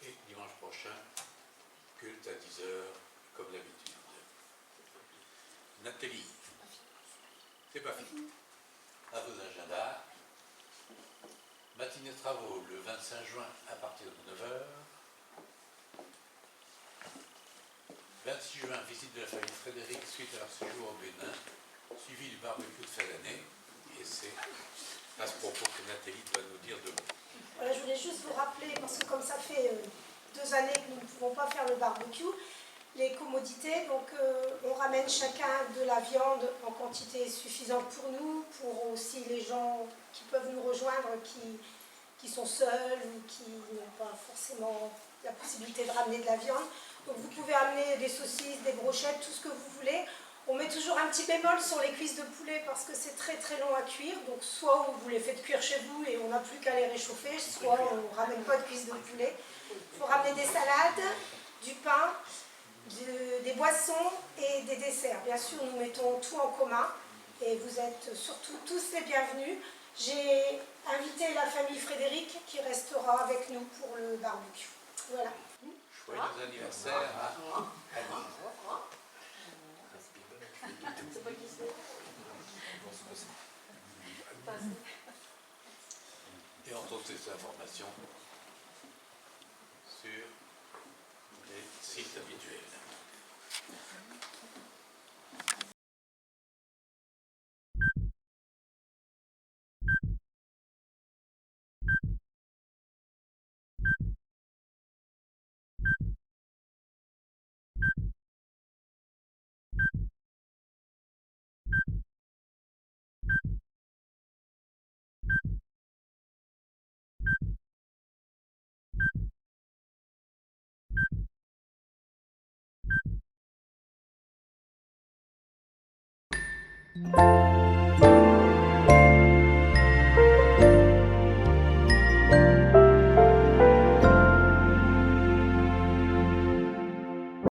Et dimanche prochain, culte à 10h, comme d'habitude. Nathalie, c'est pas fini. À vos agendas. Matinée de travaux le 25 juin à partir de 9h. 26 juin, visite de la famille Frédéric suite à leur séjour au Bénin, suivi du barbecue de fin d'année. Et c'est à ce propos que Nathalie doit nous dire deux mots. Voilà, je voulais juste vous rappeler, parce que comme ça fait 2 années que nous ne pouvons pas faire le barbecue, les commodités, donc on ramène chacun de la viande en quantité suffisante pour nous, pour aussi les gens qui peuvent nous rejoindre, qui sont seuls ou qui n'ont pas forcément la possibilité de ramener de la viande. Donc vous pouvez amener des saucisses, des brochettes, tout ce que vous voulez. On met toujours un petit bémol sur les cuisses de poulet parce que c'est très très long à cuire. Donc soit vous les faites cuire chez vous et on n'a plus qu'à les réchauffer, soit on ne ramène pas de cuisses de poulet. Il faut ramener des salades, du pain, des boissons et des desserts. Bien sûr, nous mettons tout en commun et vous êtes surtout tous les bienvenus. J'ai invité la famille Frédéric qui restera avec nous pour le barbecue. Voilà. Joyeux anniversaire à Annie. Et on trouve ces informations sur les sites habituels. Thank